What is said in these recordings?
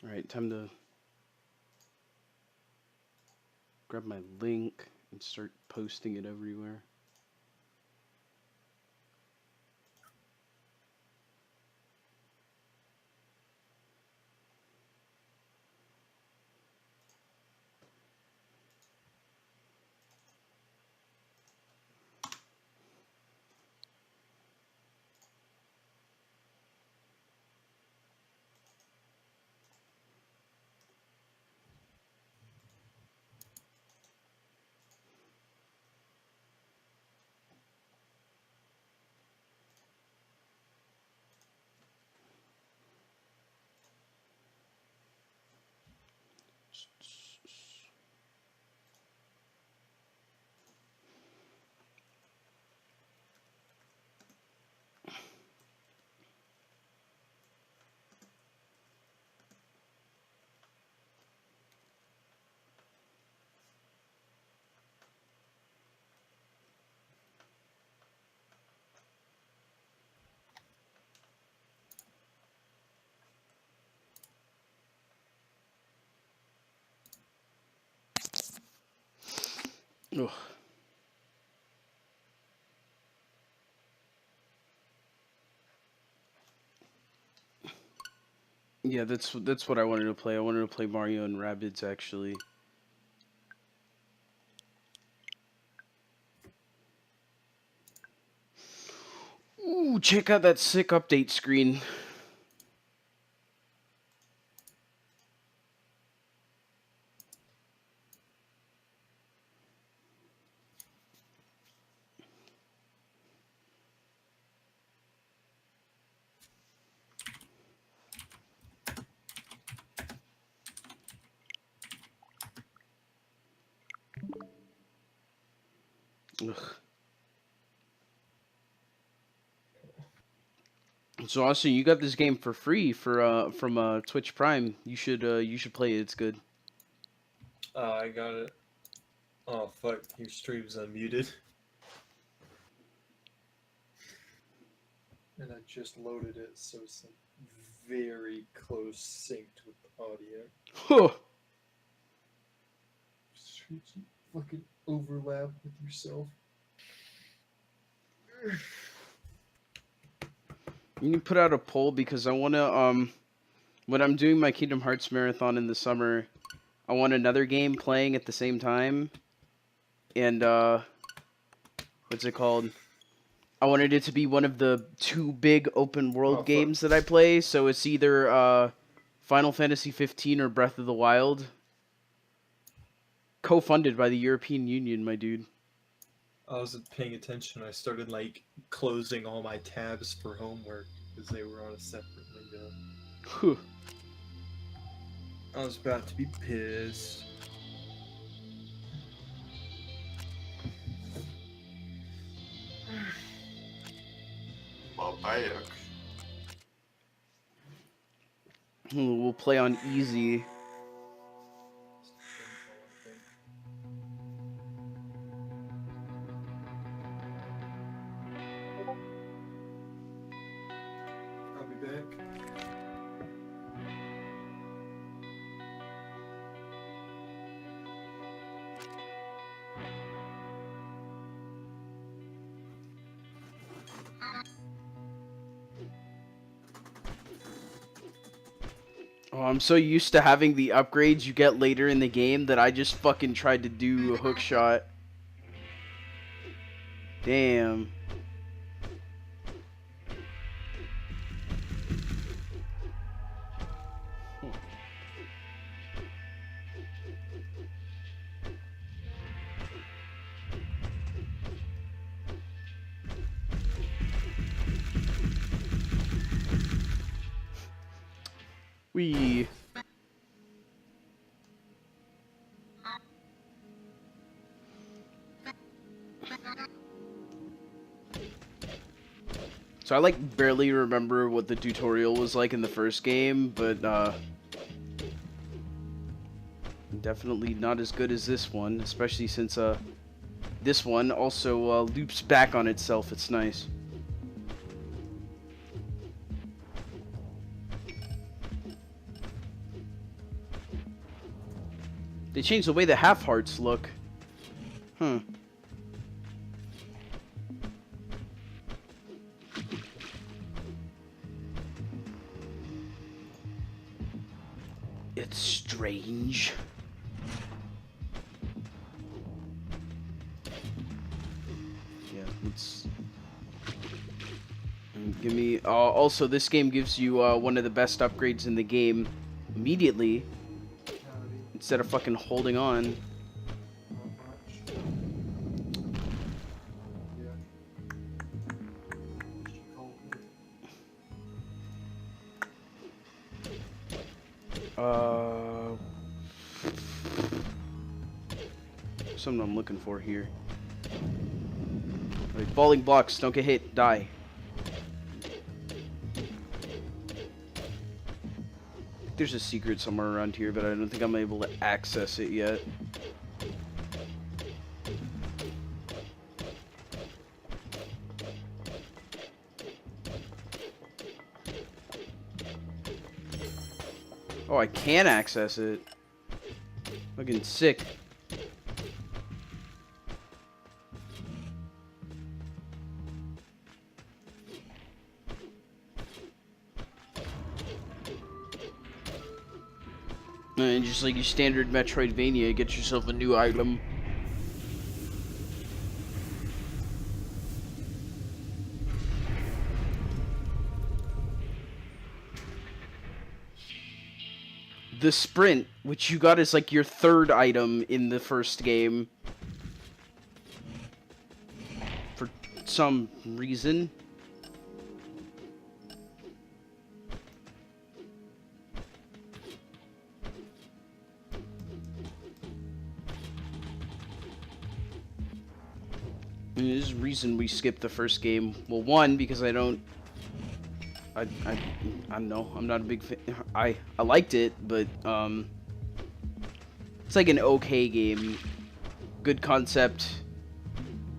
Alright, time to grab my link and start posting it everywhere. Ugh. Yeah, that's what I wanted to play. I wanted to play Mario and Rabbids actually. Ooh, check out that sick update screen. Ugh. So Austin, you got this game for free for from Twitch Prime. You should play it. It's good. I got it. Oh fuck, your stream's unmuted. And I just loaded it, so it's like very close synced with the audio. Huh. Fucking overlap with yourself. You can put out a poll because I wanna when I'm doing my Kingdom Hearts marathon in the summer, I want another game playing at the same time. And what's it called? I wanted it to be one of the 2 big open world games that I play, so it's either Final Fantasy 15 or Breath of the Wild. Co-funded by the European Union, my dude. I wasn't paying attention. I started like closing all my tabs for homework because they were on a separate window. Whew. I was about to be pissed. We'll play on easy. I'll be back. Oh, I'm so used to having the upgrades you get later in the game that I just fucking tried to do a hook shot. Damn. Wee. So I like barely remember what the tutorial was like in the first game, but definitely not as good as this one, especially since this one also loops back on itself. It's nice. They changed the way the half hearts look. Huh. It's strange. Yeah, let's give me. Also, this game gives you one of the best upgrades in the game immediately instead of fucking holding on. Something I'm looking for here. Like, falling blocks, don't get hit, die. There's a secret somewhere around here, but I don't think I'm able to access it yet. Oh, I can access it. Fucking sick. And just like your standard Metroidvania, get yourself a new item. The sprint, which you got as like your third item in the first game. For some reason. There's a reason we skipped the first game. Well, one, because I don't know. I'm not a big fan. I liked it, but it's like an okay game. Good concept,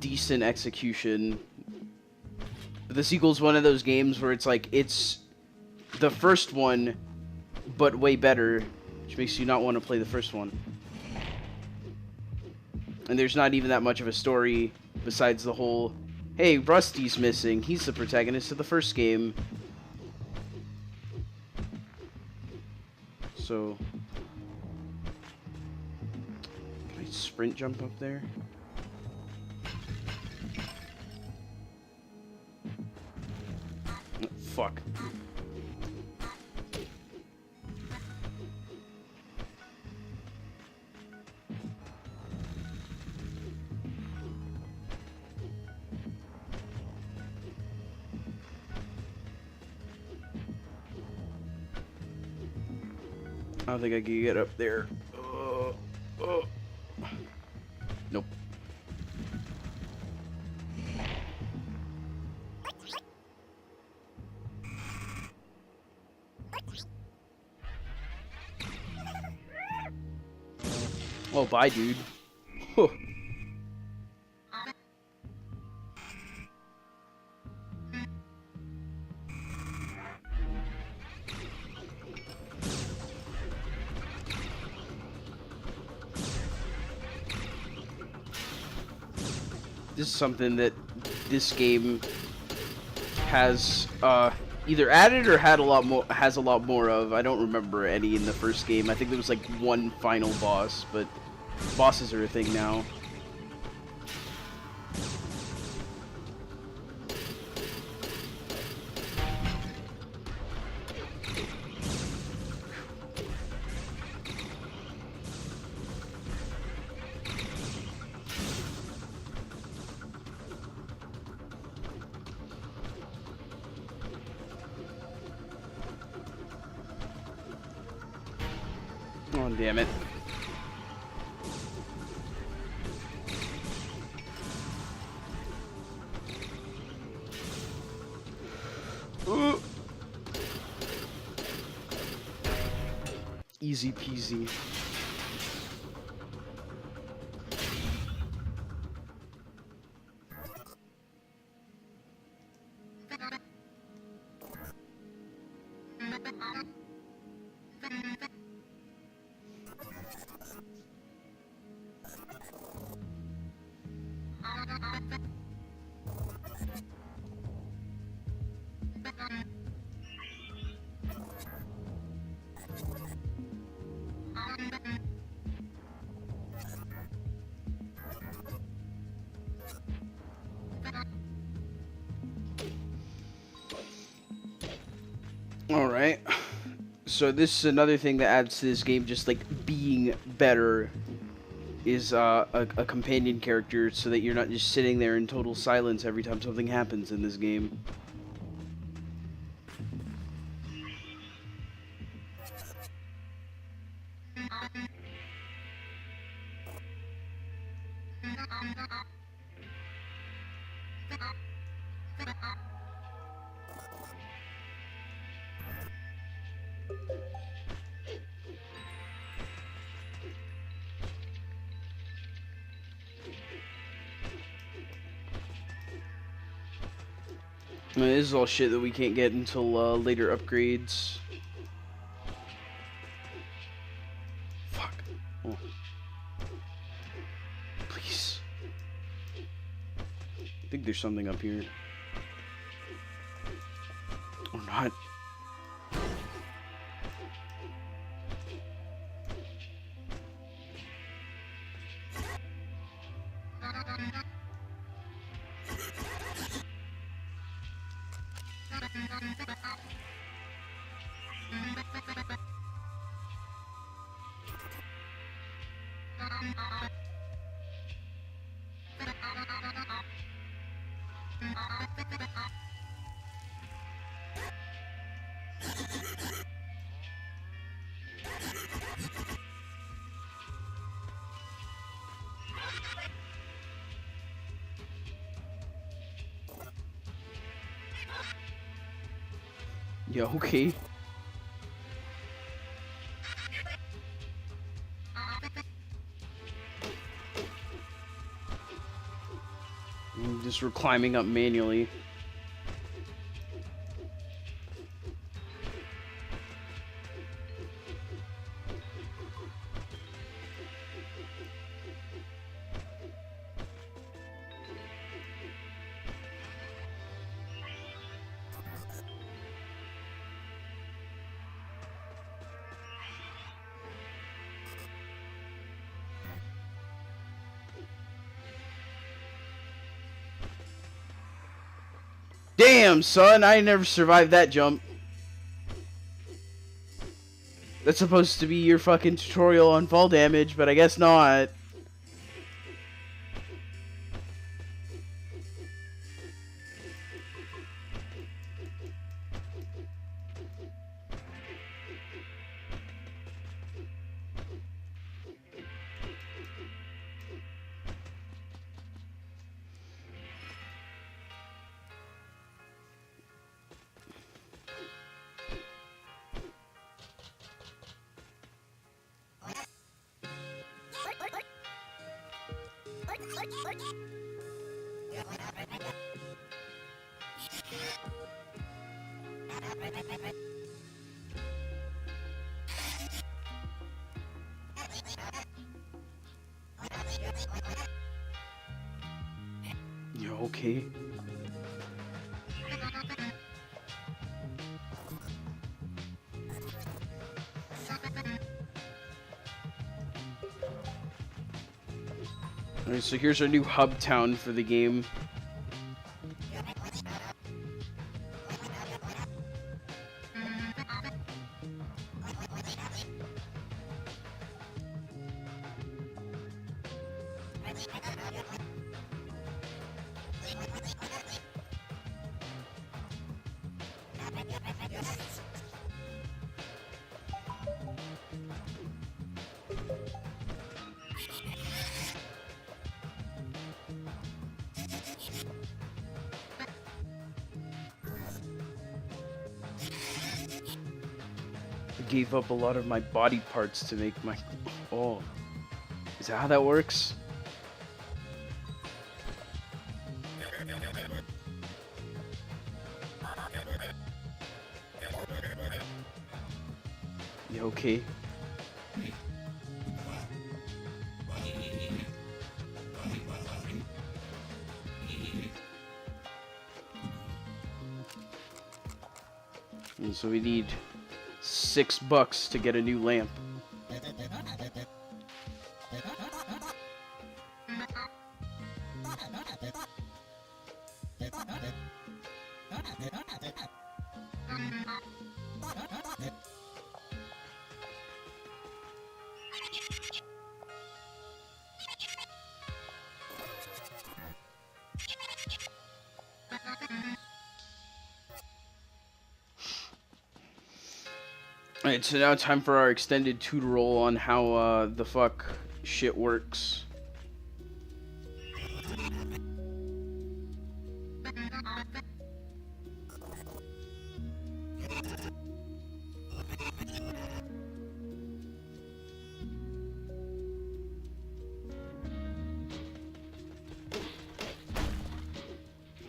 decent execution. But the sequel's one of those games where it's like it's the first one, but way better, which makes you not want to play the first one. And there's not even that much of a story besides the whole, hey, Rusty's missing. He's the protagonist of the first game. So, can I sprint jump up there? Oh, fuck. I don't think I can get up there. Nope. Oh, bye, dude. Huh. This is something that this game has either added or has a lot more of. I don't remember any in the first game. I think there was like one final boss, but bosses are a thing now. Oh, damn it. Easy peasy. Alright. So this is another thing that adds to this game, just like being better, is a companion character, so that you're not just sitting there in total silence every time something happens in this game. I mean, this is all shit that we can't get until later upgrades. Fuck. Oh. Please. I think there's something up here. Or not. Yeah, okay. Just we're climbing up manually. Damn, son, I never survived that jump. That's supposed to be your fucking tutorial on fall damage, but I guess not. Yeah, okay. Alright, so here's our new hub town for the game. I gave up a lot of my body parts to make my... Oh. Is that how that works? Yeah, okay. And so we need $6 to get a new lamp. Alright, so now time for our extended tutorial on how the fuck shit works.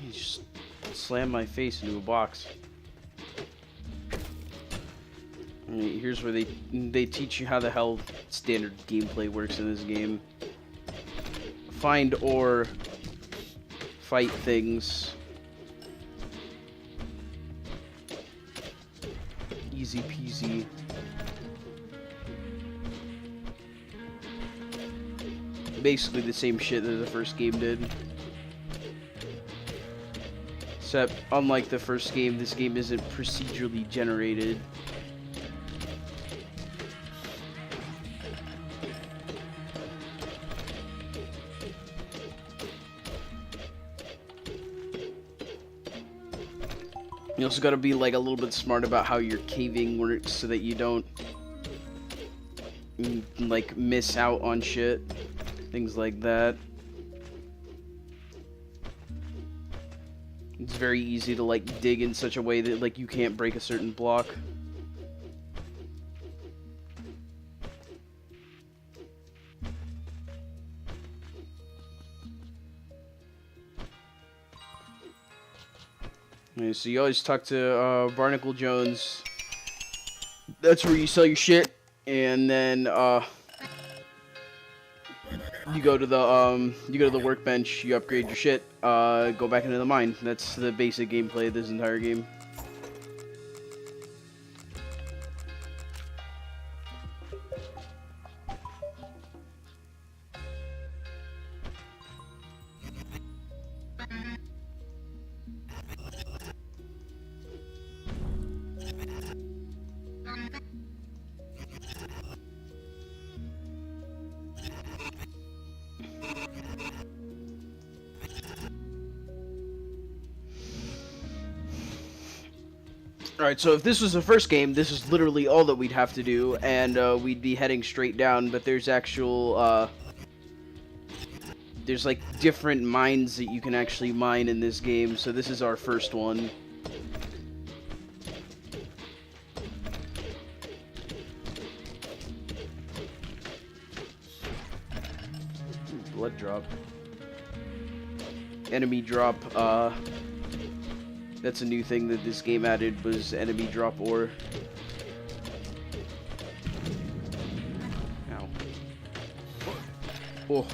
You just slam my face into a box. Alright, here's where they teach you how the hell standard gameplay works in this game. Find ore, fight things. Easy peasy. Basically the same shit that the first game did. Except, unlike the first game, this game isn't procedurally generated. You also gotta be like a little bit smart about how your caving works so that you don't like miss out on shit. Things like that. It's very easy to like dig in such a way that like you can't break a certain block. Okay, so you always talk to Barnacle Jones. That's where you sell your shit, and then you go to the workbench, you upgrade your shit, go back into the mine. That's the basic gameplay of this entire game. Alright, so if this was the first game, this is literally all that we'd have to do, and we'd be heading straight down, but there's actual, there's like different mines that you can actually mine in this game, so this is our first one. Ooh, blood drop. Enemy drop, that's a new thing that this game added, was enemy drop ore. Ow. Oh.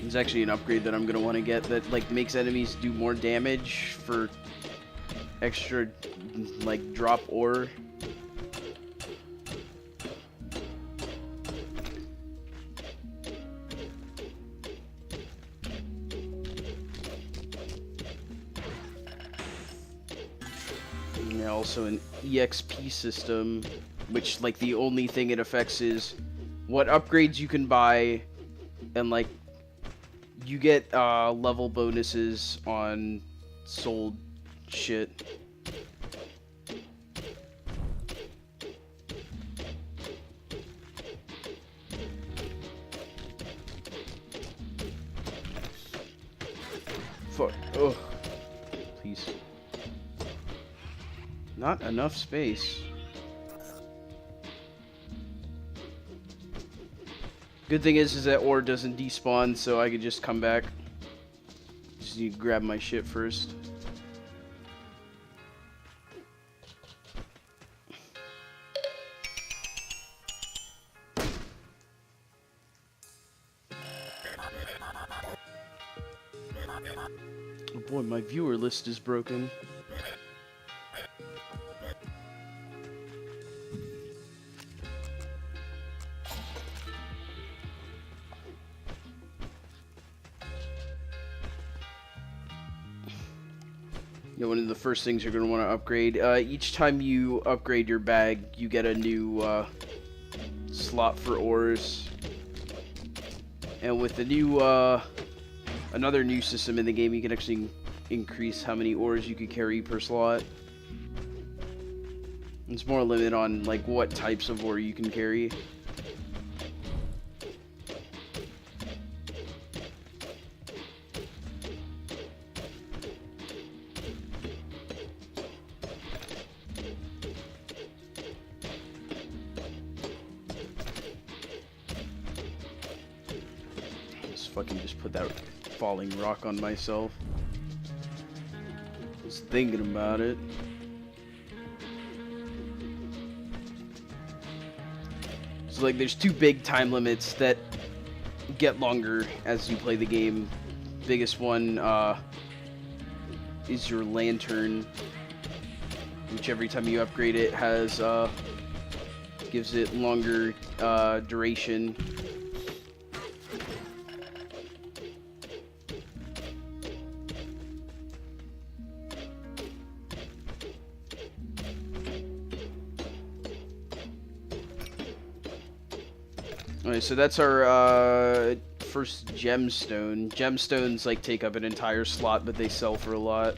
There's actually an upgrade that I'm gonna want to get that like makes enemies do more damage for extra like drop ore. Also an EXP system, which like the only thing it affects is what upgrades you can buy, and like you get level bonuses on sold shit. Fuck. Oh, please. Not enough space. Good thing is that ore doesn't despawn, so I could just come back. Just need to grab my shit first. Oh boy, my viewer list is broken. Yeah, one of the first things you're going to want to upgrade. Each time you upgrade your bag, you get a new slot for ores. And with the new, another new system in the game, you can actually increase how many ores you can carry per slot. There's more limit on like what types of ore you can carry. Let's fucking just put that falling rock on myself. I was thinking about it. So like there's two big time limits that get longer as you play the game. Biggest one is your lantern, which every time you upgrade it has gives it longer duration. Alright, so that's our first gemstone. Gemstones like take up an entire slot, but they sell for a lot.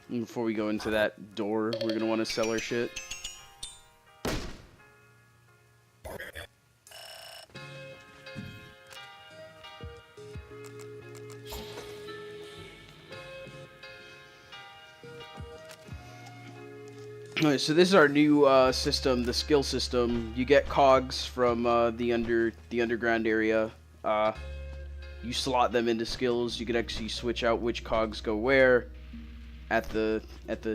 And before we go into that door, we're gonna want to sell our shit. Alright, so this is our new system, the skill system. You get cogs from the underground area. You slot them into skills. You can actually switch out which cogs go where at the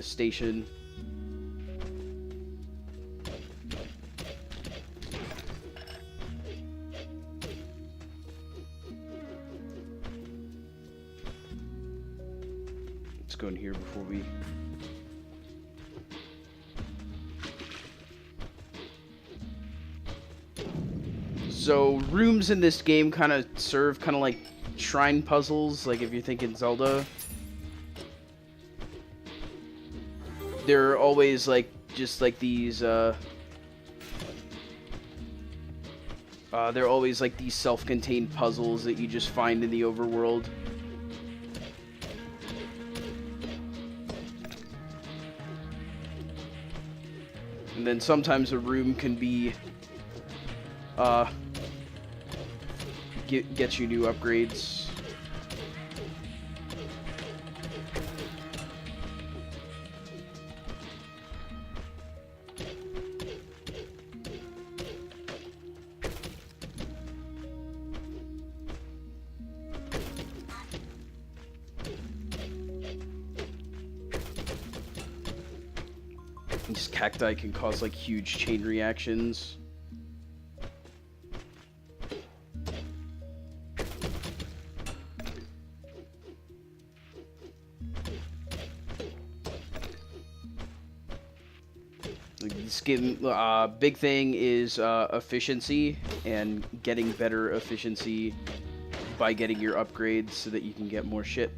station. Let's go in here before we. So rooms in this game kind of serve kind of like shrine puzzles, like if you're thinking Zelda. They're always like just like these they're always like these self-contained puzzles that you just find in the overworld. And then sometimes a room can be get you new upgrades. These cacti can cause like huge chain reactions. This game, big thing is efficiency and getting better efficiency by getting your upgrades so that you can get more shit.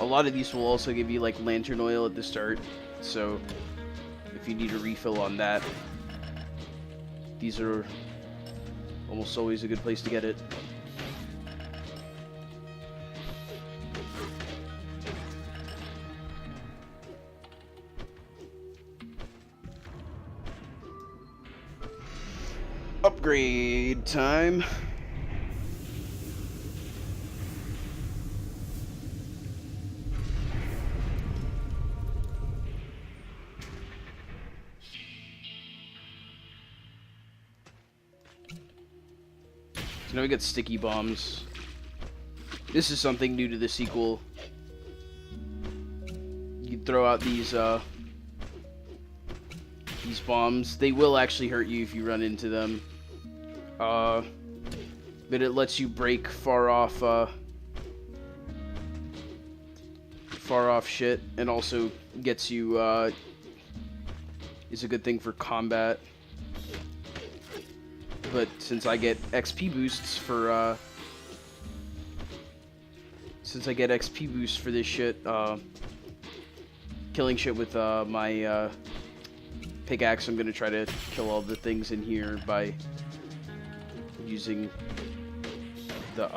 A lot of these will also give you like lantern oil at the start, so if you need a refill on that, these are almost always a good place to get it. Upgrade time. So now we got sticky bombs. This is something new to the sequel. You throw out these bombs. They will actually hurt you if you run into them. But it lets you break far off far off shit, and also gets you, is a good thing for combat. But since I get XP boosts for, this shit, killing shit with, my, pickaxe, I'm gonna try to kill all the things in here by using the,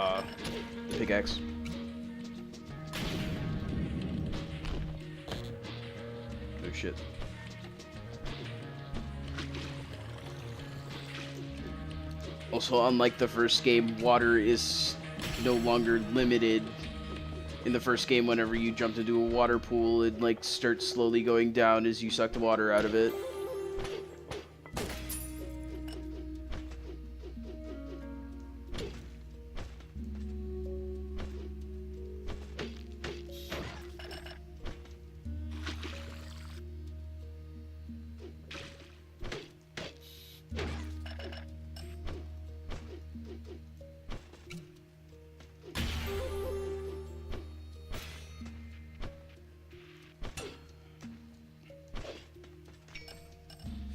pickaxe. Oh shit. Also, unlike the first game, water is no longer limited. In the first game, whenever you jumped into a water pool, it like starts slowly going down as you suck the water out of it.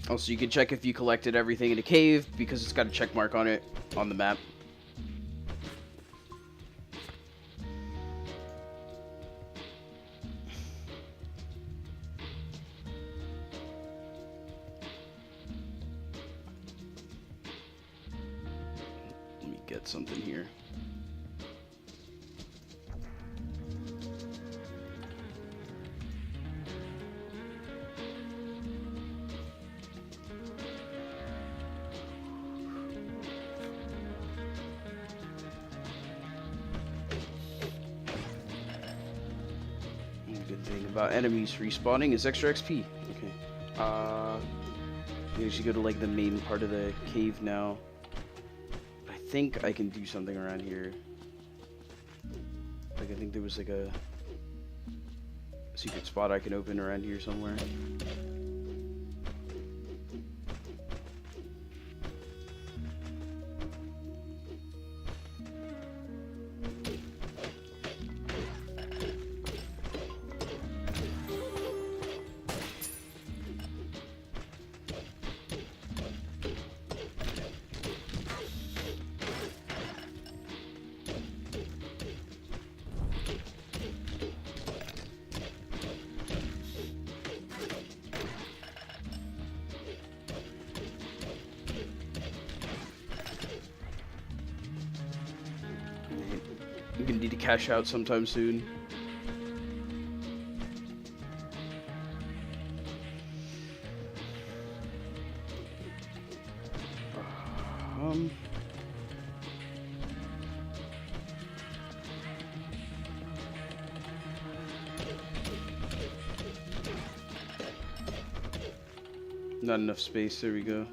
Also, you can check if you collected everything in a cave, because it's got a check mark on it on the map. Let me get something here. Good thing about enemies respawning is extra XP. Okay. We should go to like the main part of the cave now. I think I can do something around here. Like I think there was like a secret spot I can open around here somewhere. I'm gonna need to cash out sometime soon. Not enough space, there we go.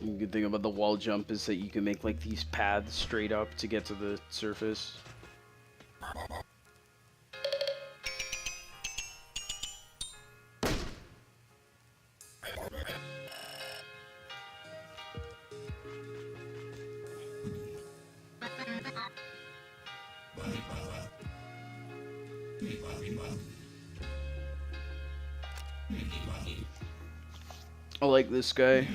The good thing about the wall jump is that you can make like these paths straight up to get to the surface. I like this guy.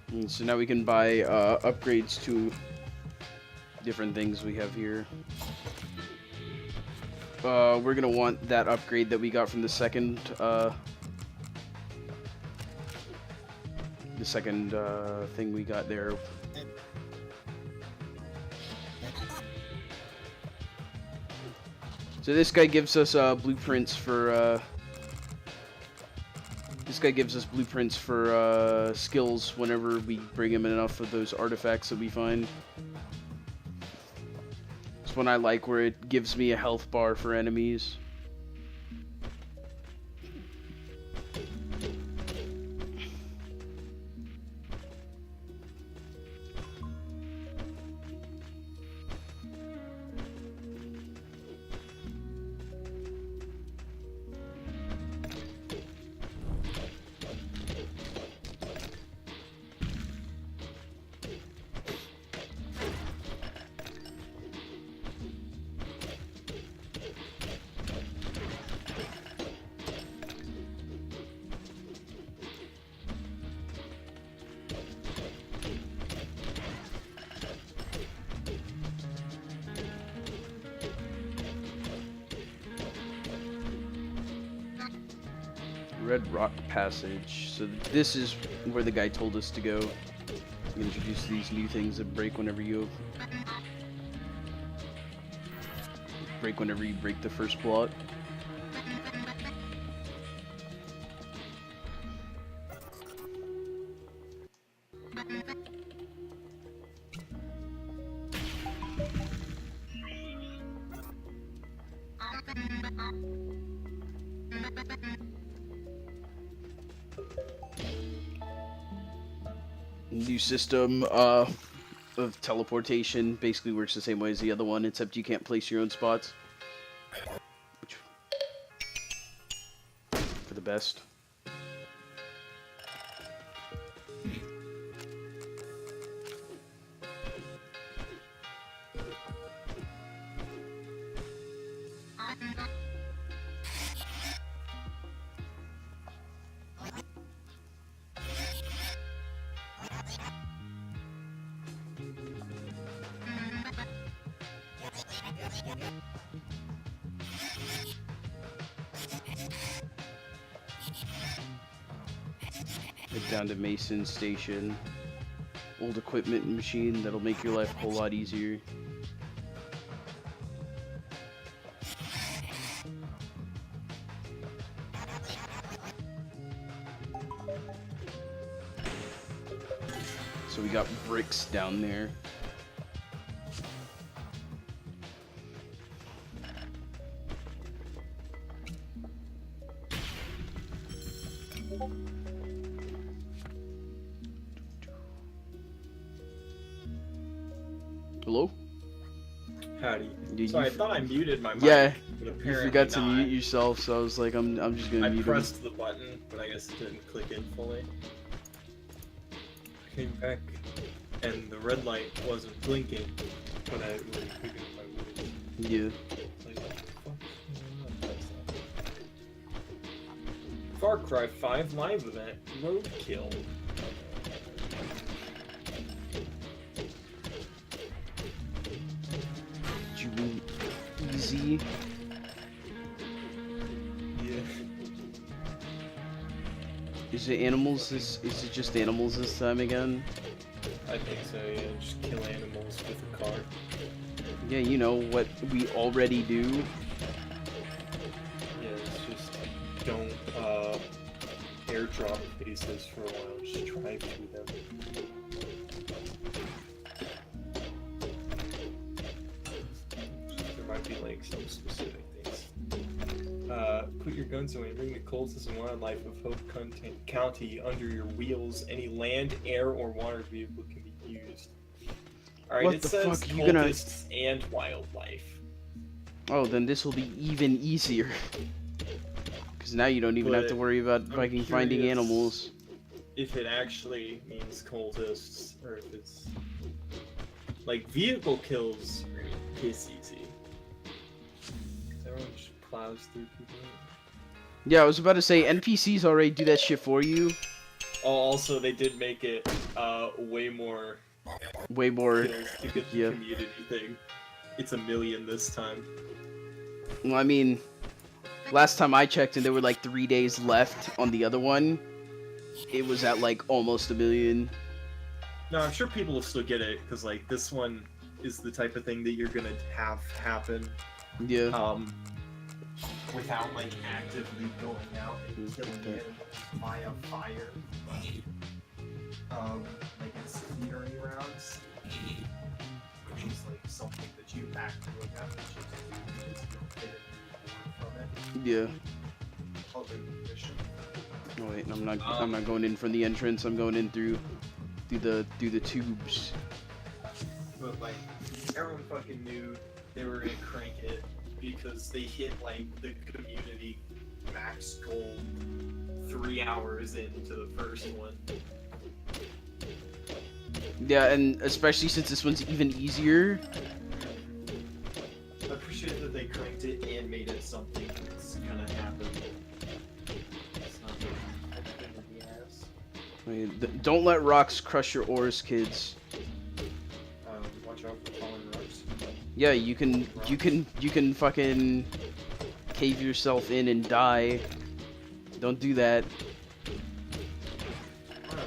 And so now we can buy upgrades to different things we have here. We're gonna want that upgrade that we got from the second thing we got there. So this guy gives us blueprints for skills whenever we bring him enough of those artifacts that we find. That's when I like where it gives me a health bar for enemies. Red Rock Passage. So this is where the guy told us to go. Introduce these new things that break whenever you break the first block. New system of teleportation basically works the same way as the other one, except you can't place your own spots. Which, for the best. Head down to Mason Station. Old equipment machine that'll make your life a whole lot easier. So we got bricks down there. Hello? Howdy. Yeah, So I thought I muted my mic. Yeah, but you apparently forgot to not. mute yourself, so I was like, I'm just gonna I mute him. pressed the button, but I guess it didn't click in fully. I came back, and the red light wasn't blinking when I was picking up my wood. Yeah. Like, what the fuck? Far Cry 5 live event, Roadkill. Did you mean easy? Yeah. Is it animals? Is it just animals this time again? I think so, yeah. Just kill animals with a car. Yeah, you know what we already do. Yeah, it's just don't airdrop bases for a while, just drive through them. There might be like some specific things. Put your guns away and bring the cultists and wildlife of Hope County under your wheels. Any land, air, or water vehicle can be used. Alright, What it the says fuck are you gonna- cultists and wildlife. Oh, then this will be even easier. Because now you don't even have to But worry about I'm fucking finding curious animals. if it actually means cultists, or if it's... Like, vehicle kills are piss easy. Everyone just plows through people. Yeah, I was about to say, NPCs already do that shit for you. Oh, also, they did make it way more Way more. kills to get the Yeah. community thing. It's 1 million this time. Well, I mean, last time I checked and there were like 3 days left on the other one, it was at like almost 1 million. No, I'm sure people will still get it, because like, this one is the type of thing that you're gonna have happen. Yeah. Without like actively going out and killing it via fire. Like incendiary rounds. Which is like something that you hack through a map, it's just you don't get any reward from it. Yeah. Other than mission. Oh wait, I'm not going in from the entrance. I'm going in through the tubes. But like, everyone fucking knew they were gonna crank it because they hit like the community max goal 3 hours into the first one. Yeah, and especially since this one's even easier. I appreciate that they cranked it and made it something that's gonna happen. It's not a pain in the ass. I mean, don't let rocks crush your oars, kids. Watch out for falling rocks. Yeah, you can fucking cave yourself in and die. Don't do that.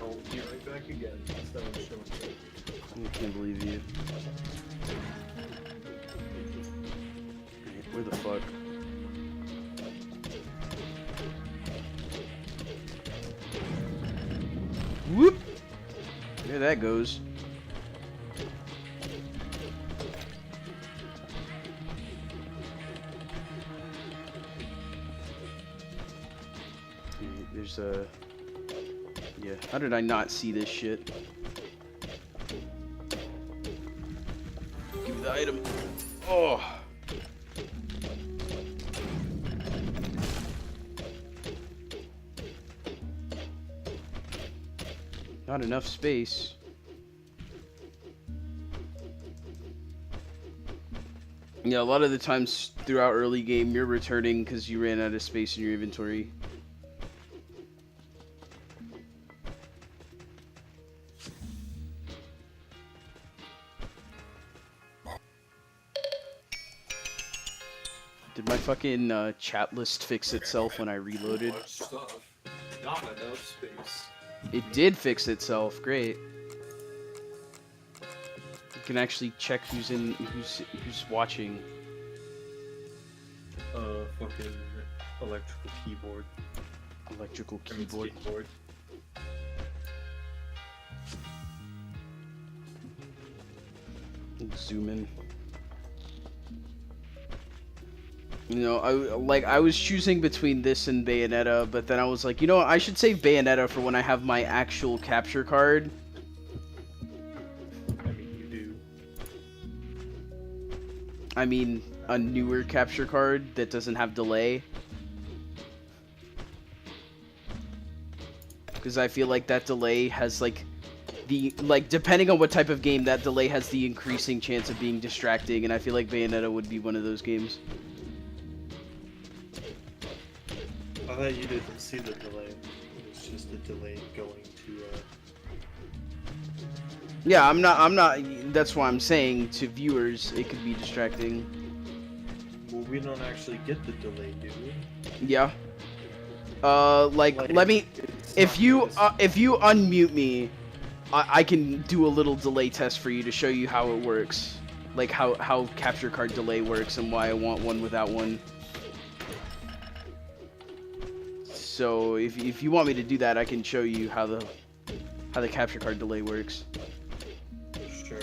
I'll be right back again. Instead of showing you. I can't believe you. Where the fuck? Whoop! There that goes. There's a... Yeah, how did I not see this shit? Give me the item. Oh! Not enough space. Yeah, a lot of the times throughout early game, you're returning because you ran out of space in your inventory. Did my fucking chat list fix itself when I reloaded? Much stuff. Not enough space. It did fix itself. Great. You can actually check who's watching. Fucking electrical keyboard. Electrical I mean, keyboard. skateboard. Zoom in. You know, I was choosing between this and Bayonetta, but then I was like, you know what, I should save Bayonetta for when I have my actual capture card. I mean, you do. I mean, a newer capture card that doesn't have delay. Because I feel like that delay has, like, depending on what type of game, that delay has the increasing chance of being distracting, and I feel like Bayonetta would be one of those games. I thought you didn't see the delay. It's just the delay going to, Yeah, I'm not, that's why I'm saying to viewers, it could be distracting. Well, we don't actually get the delay, do we? Yeah. Let me, if you unmute me, I can do a little delay test for you to show you how it works. Like how capture card delay works and why I want one without one. So if you want me to do that, I can show you how the capture card delay works. Sure.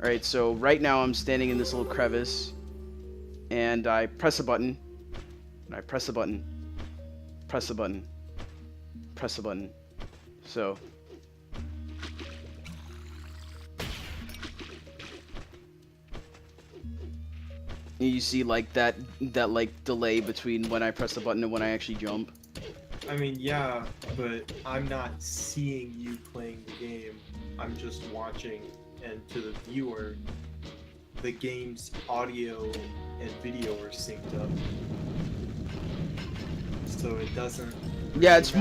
Alright, so right now I'm standing in this little crevice, and I press a button, and I press a button, press a button, press a button. So you see like that like delay between when I press the button and when I actually jump. I mean, yeah, but I'm not seeing you playing the game. I'm just watching, and to the viewer, the game's audio and video are synced up. So it doesn't... Yeah, it's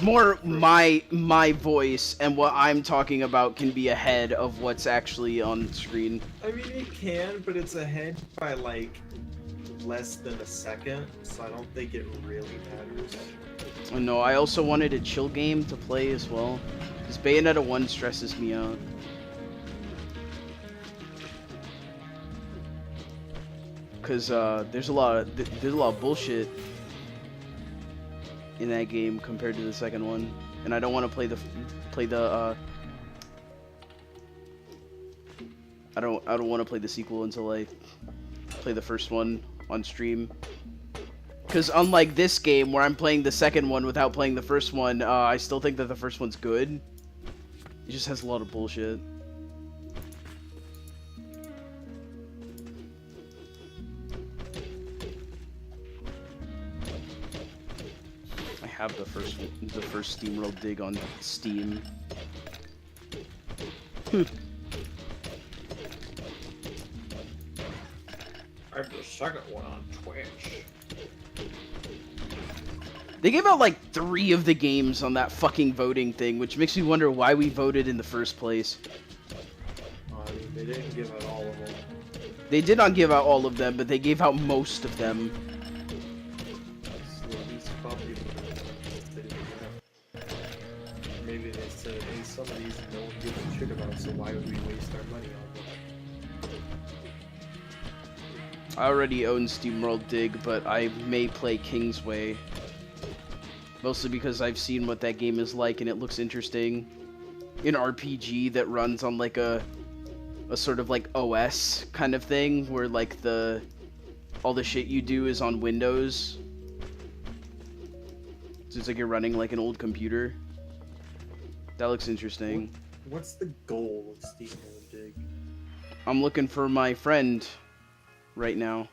more my voice and what I'm talking about can be ahead of what's actually on screen. I mean, it can, but it's ahead by, like, less than a second, so I don't think it really matters. Oh no, I also wanted a chill game to play as well, because Bayonetta 1 stresses me out. Because there's a lot of bullshit in that game compared to the second one, and I don't want to play the I don't want to play the sequel until I play the first one on stream. Because unlike this game, where I'm playing the second one without playing the first one, I still think that the first one's good. It just has a lot of bullshit. I have the first Steamworld dig on Steam. I have the second one on Twitch. They gave out like 3 of the games on that fucking voting thing, which makes me wonder why we voted in the first place. I mean, they didn't give out all of them. They did not give out all of them, but they gave out most of them. So at least probably they didn't give out. Maybe they said, hey, some of these no one gives a shit about, so why would we waste our money on them? I already own Steamworld Dig, but I may play Kingsway. Mostly because I've seen what that game is like and it looks interesting. An RPG that runs on like a sort of like OS kind of thing, where like all the shit you do is on Windows. So it's like you're running like an old computer. That looks interesting. What's the goal of Steamworld Dig? I'm looking for my friend right now.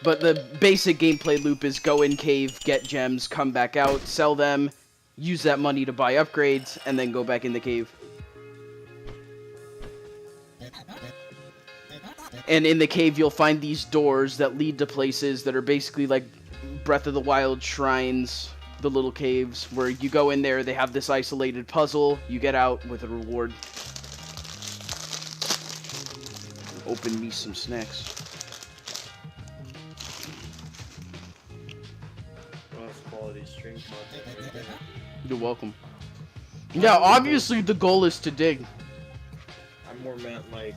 But the basic gameplay loop is go in cave, get gems, come back out, sell them, use that money to buy upgrades, and then go back in the cave. And in the cave you'll find these doors that lead to places that are basically like Breath of the Wild shrines, the little caves, where you go in there, they have this isolated puzzle, you get out with a reward. Open me some snacks. Quality stream content right there. You're welcome. Yeah, obviously the goal is to dig. I more meant like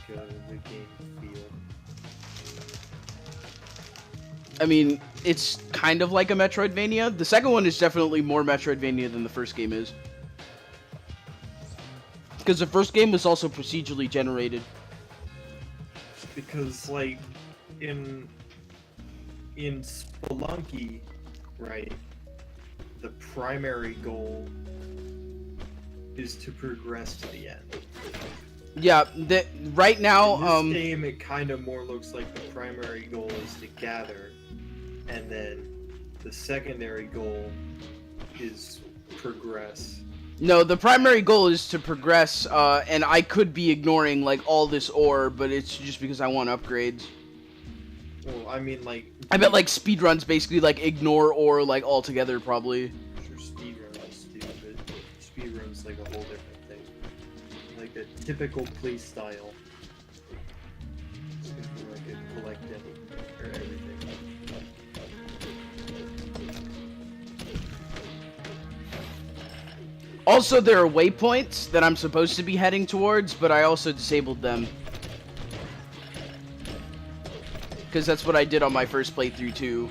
the game feel. I mean, it's kind of like a Metroidvania. The second one is definitely more Metroidvania than the first game is. Because the first game was also procedurally generated. Because like in Spelunky, right, the primary goal is to progress to the end. Yeah, right now, in this game it kind of more looks like the primary goal is to gather, and then the secondary goal is progress. No, the primary goal is to progress, and I could be ignoring, like, all this ore, but it's just because I want upgrades. Well, I mean, like... I bet, like, speedruns basically, like, ignore ore, like, altogether, probably. Sure, speedruns do, but speedruns, like, a whole different thing. Like, a typical play style. It's gonna be like a collect everything. Also, there are waypoints that I'm supposed to be heading towards, but I also disabled them. Because that's what I did on my first playthrough, too.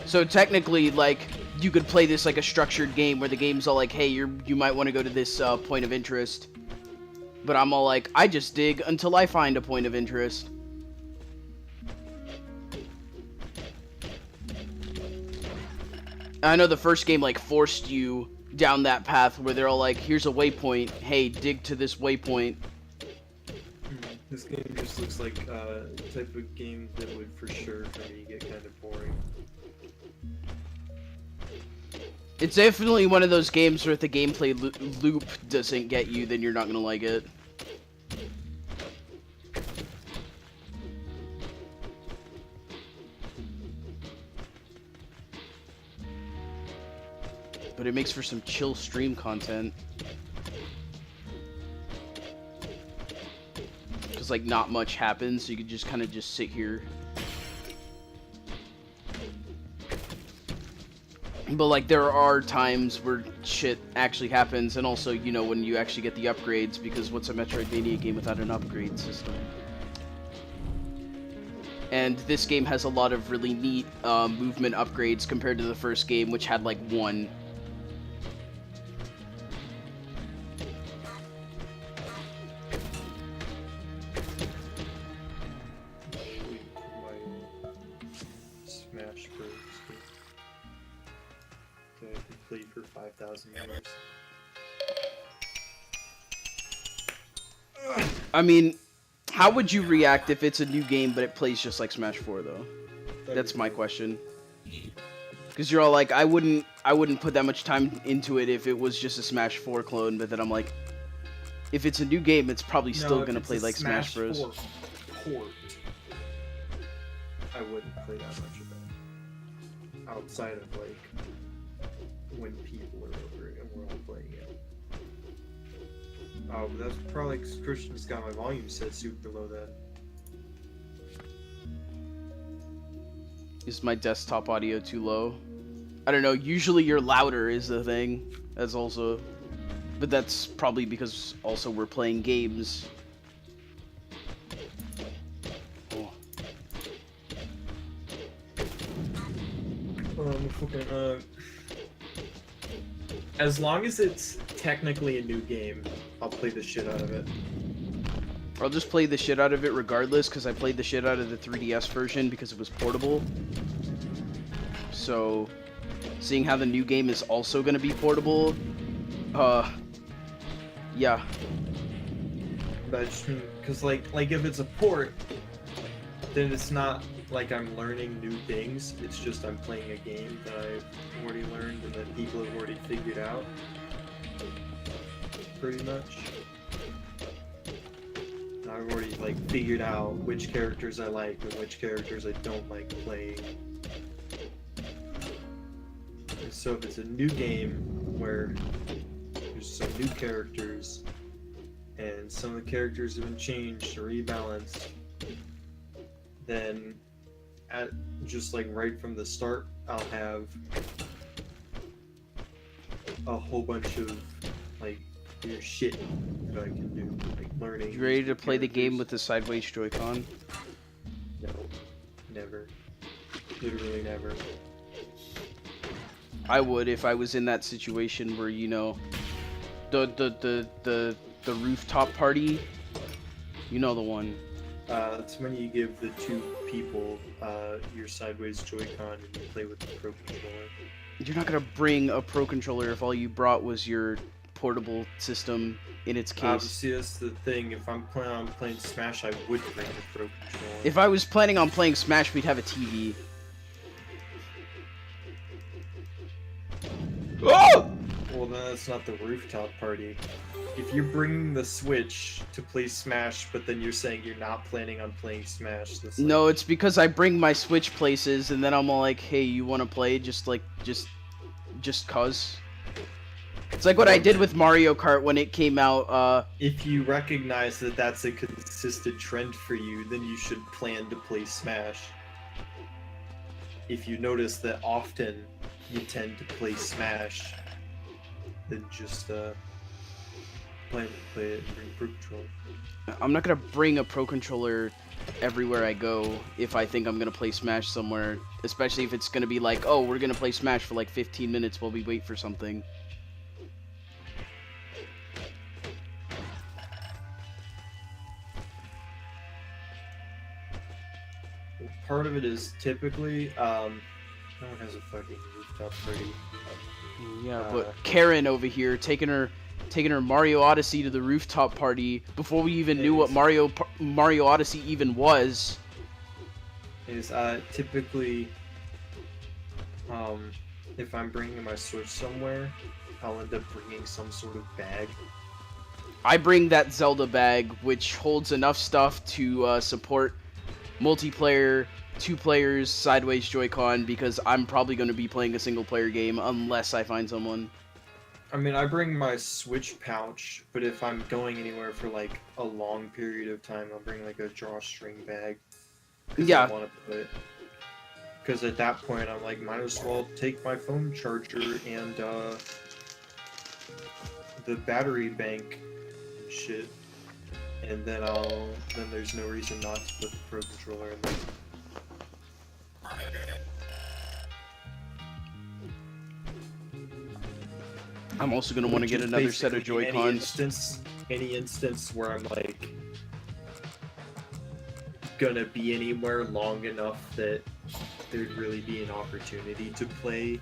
So technically, like, you could play this like a structured game where the game's all like, hey, you might want to go to this point of interest. But I'm all like, I just dig until I find a point of interest. I know the first game, like, forced you down that path where they're all like, here's a waypoint, hey, dig to this waypoint. This game just looks like the type of game that would for sure for me get kind of boring. It's definitely one of those games where if the gameplay loop doesn't get you, then you're not gonna like it. But it makes for some chill stream content. Because, like, not much happens, so you can just kind of just sit here. But, like, there are times where shit actually happens, and also, you know, when you actually get the upgrades, because what's a Metroidvania game without an upgrade system? And this game has a lot of really neat movement upgrades compared to the first game, which had, like, one. 5,000 years. I mean, how would you react if it's a new game but it plays just like Smash 4 though? That's my question. Because you're all like, I wouldn't put that much time into it if it was just a Smash 4 clone, but then I'm like, if it's a new game, it's probably still gonna play like Smash Bros. 4 port, I wouldn't play that much of it. Outside of like when people are over it and we're all playing it. Oh, but that's probably because Christian's got my volume set super low then. Is my desktop audio too low? I don't know, usually you're louder is the thing. That's also... But that's probably because also we're playing games. Oh. As long as it's technically a new game, I'll play the shit out of it. I'll just play the shit out of it regardless, because I played the shit out of the 3DS version because it was portable. So, seeing how the new game is also going to be portable, yeah. But I just mean, because like if it's a port, then it's not like I'm learning new things. It's just I'm playing a game that I've already learned and that people have already figured out. Pretty much. I've already like figured out which characters I like and which characters I don't like playing. And so if it's a new game where there's some new characters and some of the characters have been changed or rebalanced, then just like right from the start, I'll have a whole bunch of like weird shit that I can do, like learning. You ready to play the game with the sideways Joy-Con? No, never. Literally never. I would if I was in that situation where, you know, the rooftop party, you know the one. That's when you give the two people your sideways Joy-Con and you play with the Pro Controller. You're not gonna bring a Pro Controller if all you brought was your portable system in its case. See, that's the thing. If I'm planning on playing Smash, I would bring the Pro Controller. If I was planning on playing Smash, we'd have a TV. Oh! Well, then that's not the rooftop party. If you're bringing the Switch to play Smash, but then you're saying you're not planning on playing Smash, that's like... No, it's because I bring my Switch places, and then I'm all like, hey, you want to play? Just cuz. It's like what I did with Mario Kart when it came out. If you recognize that that's a consistent trend for you, then you should plan to play Smash. If you notice that often you tend to play Smash, then just plan to play it and bring Pro Controller. I'm not gonna bring a Pro Controller everywhere I go if I think I'm gonna play Smash somewhere, especially if it's gonna be like, oh, we're gonna play Smash for like 15 minutes while we wait for something. Part of it is typically, no one has a fucking rooftop party. Yeah, but Karen over here taking her Mario Odyssey to the rooftop party before we even knew what Mario Odyssey even was. Is typically, if I'm bringing my Switch somewhere, I'll end up bringing some sort of bag. I bring that Zelda bag, which holds enough stuff to support multiplayer, 2 players, sideways Joy-Con, because I'm probably going to be playing a single-player game unless I find someone. I mean, I bring my Switch pouch, but if I'm going anywhere for like a long period of time, I'll bring like a drawstring bag. Yeah. I want to put. Because at that point, I'm like, might as well take my phone charger and the battery bank and shit, and then there's no reason not to put the Pro Controller in there. I'm also going to want to get another set of Joy-Cons. Any instance where I'm like gonna be anywhere long enough that there'd really be an opportunity to play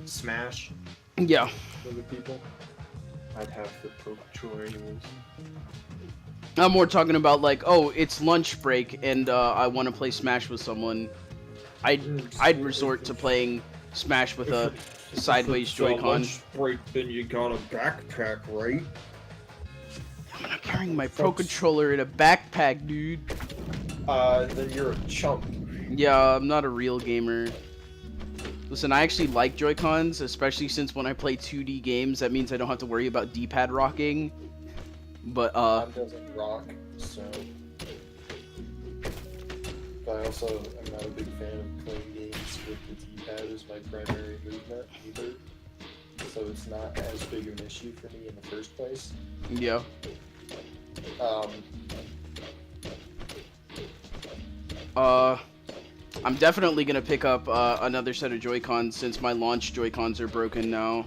Smash Yeah. with other people, I'd have the Pro Controller anyways. I'm more talking about like, oh, it's lunch break and I want to play Smash with someone. I'd resort to playing Smash with a sideways Joy-Con. Lunch break, then you got a backpack, right? I'm not carrying my Pro Controller in a backpack, dude. Then you're a chump. Yeah, I'm not a real gamer. Listen, I actually like Joy-Cons, especially since when I play 2D games, that means I don't have to worry about D-pad rocking. But, Mine doesn't rock, so... But I also am not a big fan of playing games with the D-pad as my primary movement, either. So it's not as big of an issue for me in the first place. yeah. I'm definitely gonna pick up another set of Joy-Cons since my launch Joy-Cons are broken now.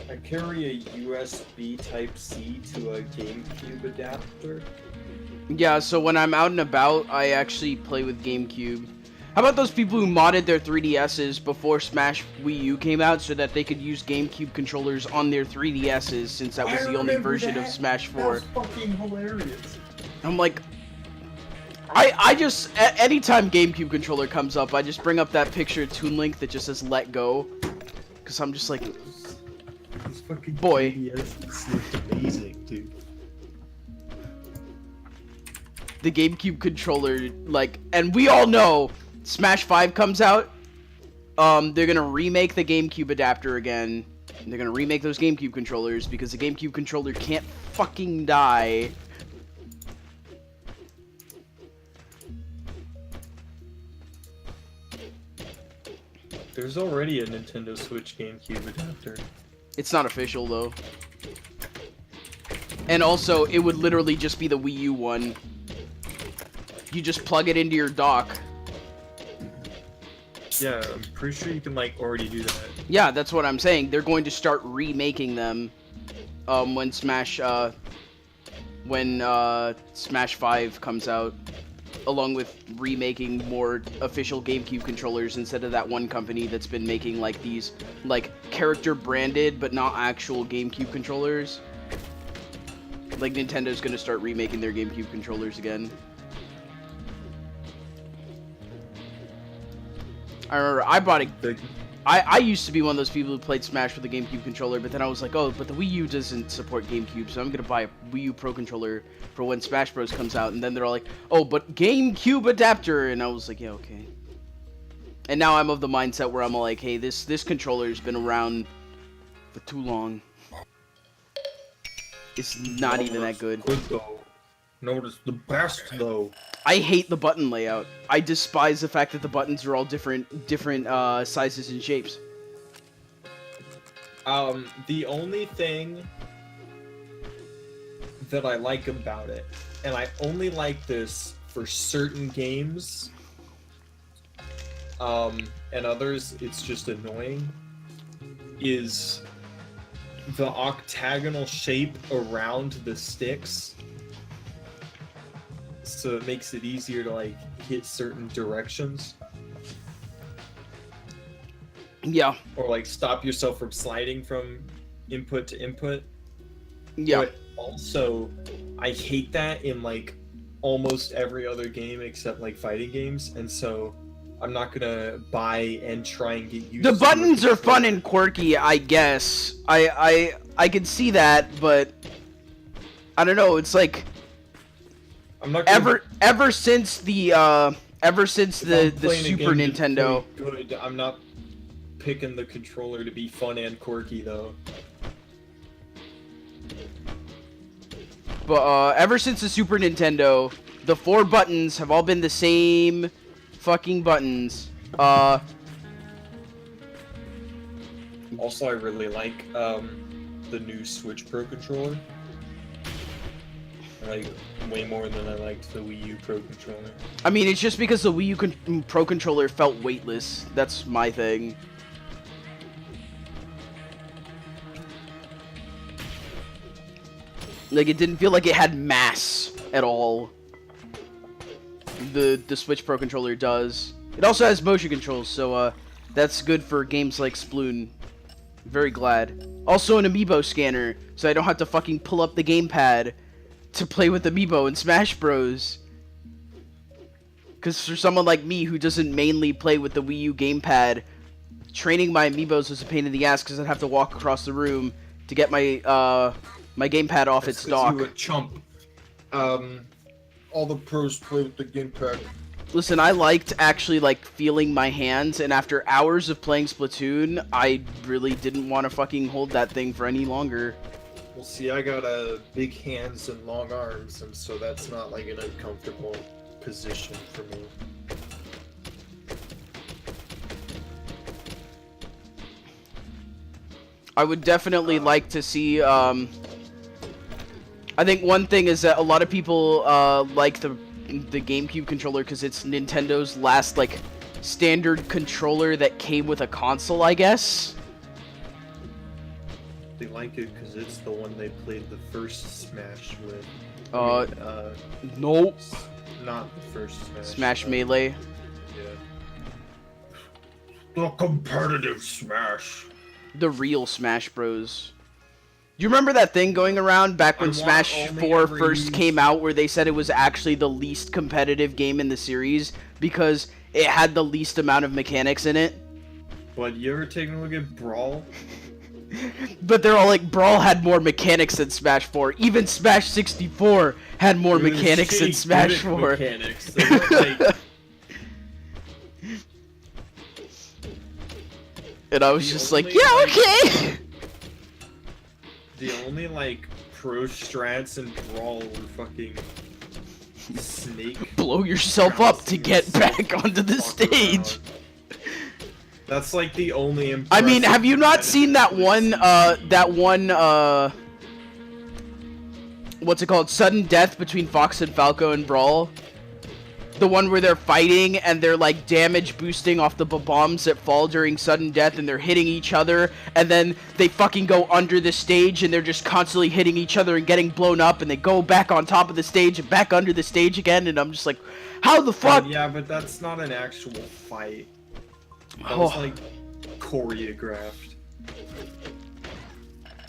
I carry a USB Type-C to a GameCube adapter. Yeah, so when I'm out and about, I actually play with GameCube. How about those people who modded their 3DSs before Smash Wii U came out so that they could use GameCube controllers on their 3DSs since that was the only version of Smash 4? That's fucking hilarious. I'm like, I just, anytime GameCube controller comes up, I just bring up that picture of Toon Link that just says let go. Because I'm just like, This fucking Boy. 3DS looked amazing, dude. the GameCube controller, like, and we all know Smash 5 comes out, they're gonna remake the GameCube adapter again. And they're gonna remake those GameCube controllers because the GameCube controller can't fucking die. There's already a Nintendo Switch GameCube adapter. It's not official though. And also, it would literally just be the Wii U one. You just plug it into your dock. Yeah, I'm pretty sure you can like already do that. Yeah, that's what I'm saying. They're going to start remaking them when Smash 5 comes out, along with remaking more official GameCube controllers instead of that one company that's been making like these like character branded but not actual GameCube controllers. Like Nintendo's going to start remaking their GameCube controllers again. I remember I bought a... I used to be one of those people who played Smash with a GameCube controller, but then I was like, oh, but the Wii U doesn't support GameCube, so I'm going to buy a Wii U Pro controller for when Smash Bros. Comes out. And then they're all like, oh, but GameCube adapter! And I was like, yeah, okay. And now I'm of the mindset where I'm like, hey, this controller's been around for too long. It's not even that good. Good though. Notice the best though. I hate the button layout. I despise the fact that the buttons are all different sizes and shapes. The only thing that I like about it, and I only like this for certain games, and others it's just annoying, is the octagonal shape around the sticks. So it makes it easier to like hit certain directions. Yeah. Or like stop yourself from sliding from input to input. Yeah. But also, I hate that in like almost every other game except like fighting games, and so I'm not gonna buy and try and get used to The buttons are fun and quirky, I guess. I can see that, but I don't know, it's like I'm not gonna, ever since the Super Nintendo. Good. I'm not picking the controller to be fun and quirky though. But ever since the Super Nintendo, the 4 buttons have all been the same fucking buttons. Also, I really like the new Switch Pro controller. Like way more than I liked the Wii U Pro controller. I mean, it's just because the Wii U Pro controller felt weightless. That's my thing. Like, it didn't feel like it had mass at all. The Switch Pro controller does. It also has motion controls, so That's good for games like Sploon. Very glad. Also an amiibo scanner, so I don't have to fucking pull up the gamepad to play with amiibo in Smash Bros. Because for someone like me who doesn't mainly play with the Wii U gamepad, training my amiibos was a pain in the ass because I'd have to walk across the room to get my my gamepad off its dock. You a chump. All the pros play with the gamepad. Listen, I liked actually like feeling my hands, and after hours of playing Splatoon, I really didn't want to fucking hold that thing for any longer. Well, see, I got big hands and long arms, and so that's not like an uncomfortable position for me. I would definitely like to see, I think one thing is that a lot of people like the GameCube controller because it's Nintendo's last, like, standard controller that came with a console, I guess. They like it because it's the one they played the first Smash with. Nope. Not the first Smash. Smash Melee. Yeah. The competitive Smash. The real Smash Bros. Do you remember that thing going around back when Smash 4 first came out where they said it was actually the least competitive game in the series because it had the least amount of mechanics in it? But you ever taken a look at Brawl? But they're all like, Brawl had more mechanics than Smash 4. Even Smash 64 had more mechanics than Smash 4. Mechanics. They were like... And I was just like, yeah, okay! The only, like, pro strats in Brawl were fucking... Snake. Blow yourself up to get back onto the stage. That's like the only I mean, have you not seen that one, what's it called? Sudden death between Fox and Falco in Brawl? The one where they're fighting and they're like damage boosting off the bombs that fall during sudden death and they're hitting each other and then they fucking go under the stage and they're just constantly hitting each other and getting blown up and they go back on top of the stage and back under the stage again and I'm just like, how the fuck? Yeah, but that's not an actual fight. That was like choreographed.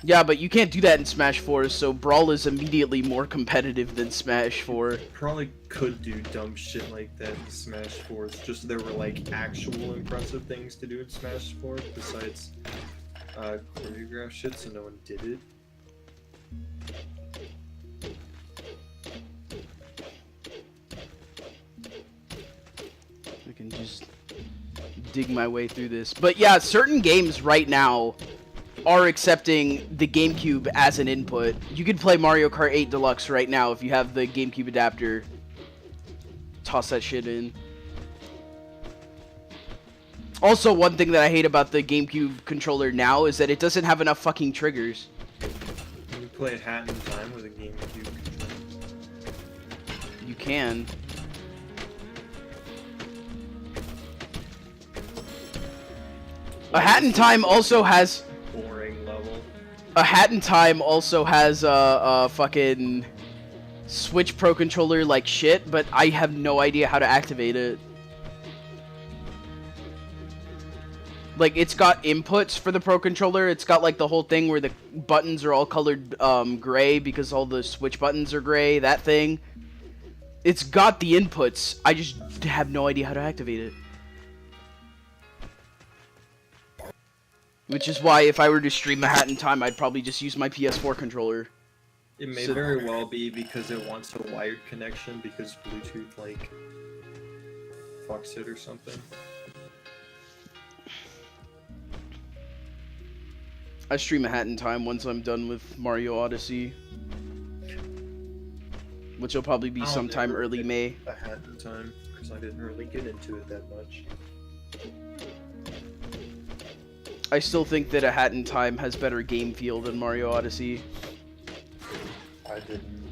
Yeah, but you can't do that in Smash 4, so Brawl is immediately more competitive than Smash 4. Probably could do dumb shit like that in Smash 4. It's just there were like actual impressive things to do in Smash 4 besides choreographed shit, so no one did it. I can just dig my way through this. But yeah, certain games right now are accepting the GameCube as an input. You could play Mario Kart 8 Deluxe right now if you have the GameCube adapter. Toss that shit in. Also, one thing that I hate about the GameCube controller now is that it doesn't have enough fucking triggers. Can you play Hat in Time with a GameCube controller? You can. A Hat in Time also has... boring level. A Hat in Time also has a fucking Switch Pro Controller like shit, but I have no idea how to activate it. Like, it's got inputs for the Pro Controller. It's got like the whole thing where the buttons are all colored gray because all the Switch buttons are gray, that thing. It's got the inputs. I just have no idea how to activate it. Which is why if I were to stream A Hat in Time, I'd probably just use my PS4 controller. It may very well be because it wants a wired connection because Bluetooth, like, fucks it or something. I stream A Hat in Time once I'm done with Mario Odyssey. Which will probably be sometime early May. A Hat in Time, because I didn't really get into it that much. I still think that A Hat in Time has better game feel than Mario Odyssey. I didn't.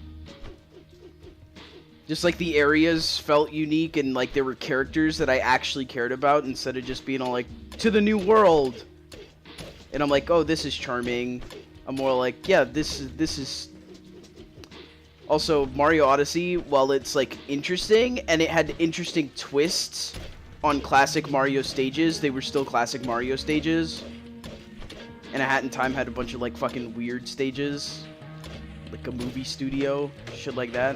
Just like the areas felt unique and like there were characters that I actually cared about instead of just being all like, to the new world! And I'm like, oh, this is charming. I'm more like, yeah, this is... Also, Mario Odyssey, while it's like interesting and it had interesting twists, on classic Mario stages, they were still classic Mario stages. And A Hat in Time had a bunch of like fucking weird stages. Like a movie studio, shit like that.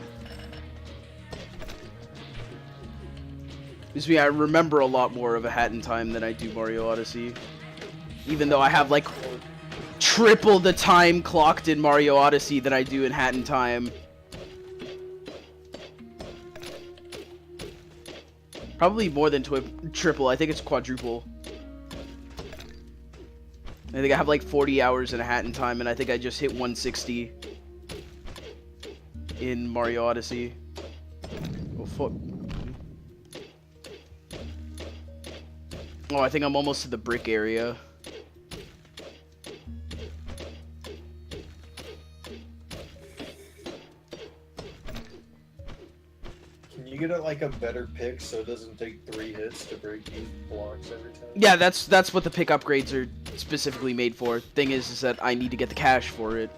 Because I remember a lot more of A Hat in Time than I do Mario Odyssey. Even though I have like triple the time clocked in Mario Odyssey than I do in Hat in Time. Probably more than triple. I think it's quadruple. I think I have like 40 hours in A Hat in Time, and I think I just hit 160 in Mario Odyssey. Oh, fuck. Oh, I think I'm almost to the brick area. Can you get like a better pick so it doesn't take 3 hits to break these blocks every time? Yeah, that's what the pick upgrades are specifically made for. Thing is that I need to get the cash for it.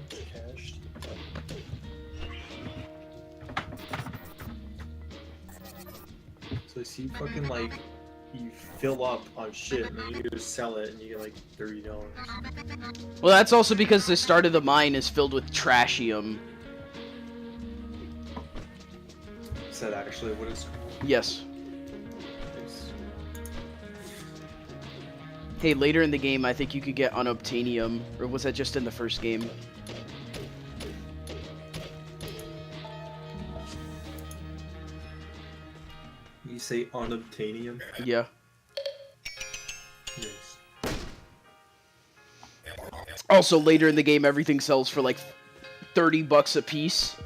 Cashed. So I see fucking like you fill up on shit and then you just sell it and you get like $30. Well, that's also because the start of the mine is filled with trashium. Is that actually what it's called? Yes. It's- Hey, later in the game, I think you could get unobtainium, or was that just in the first game? You say unobtainium? Yeah. Yes. Also, later in the game, everything sells for like $30 a piece.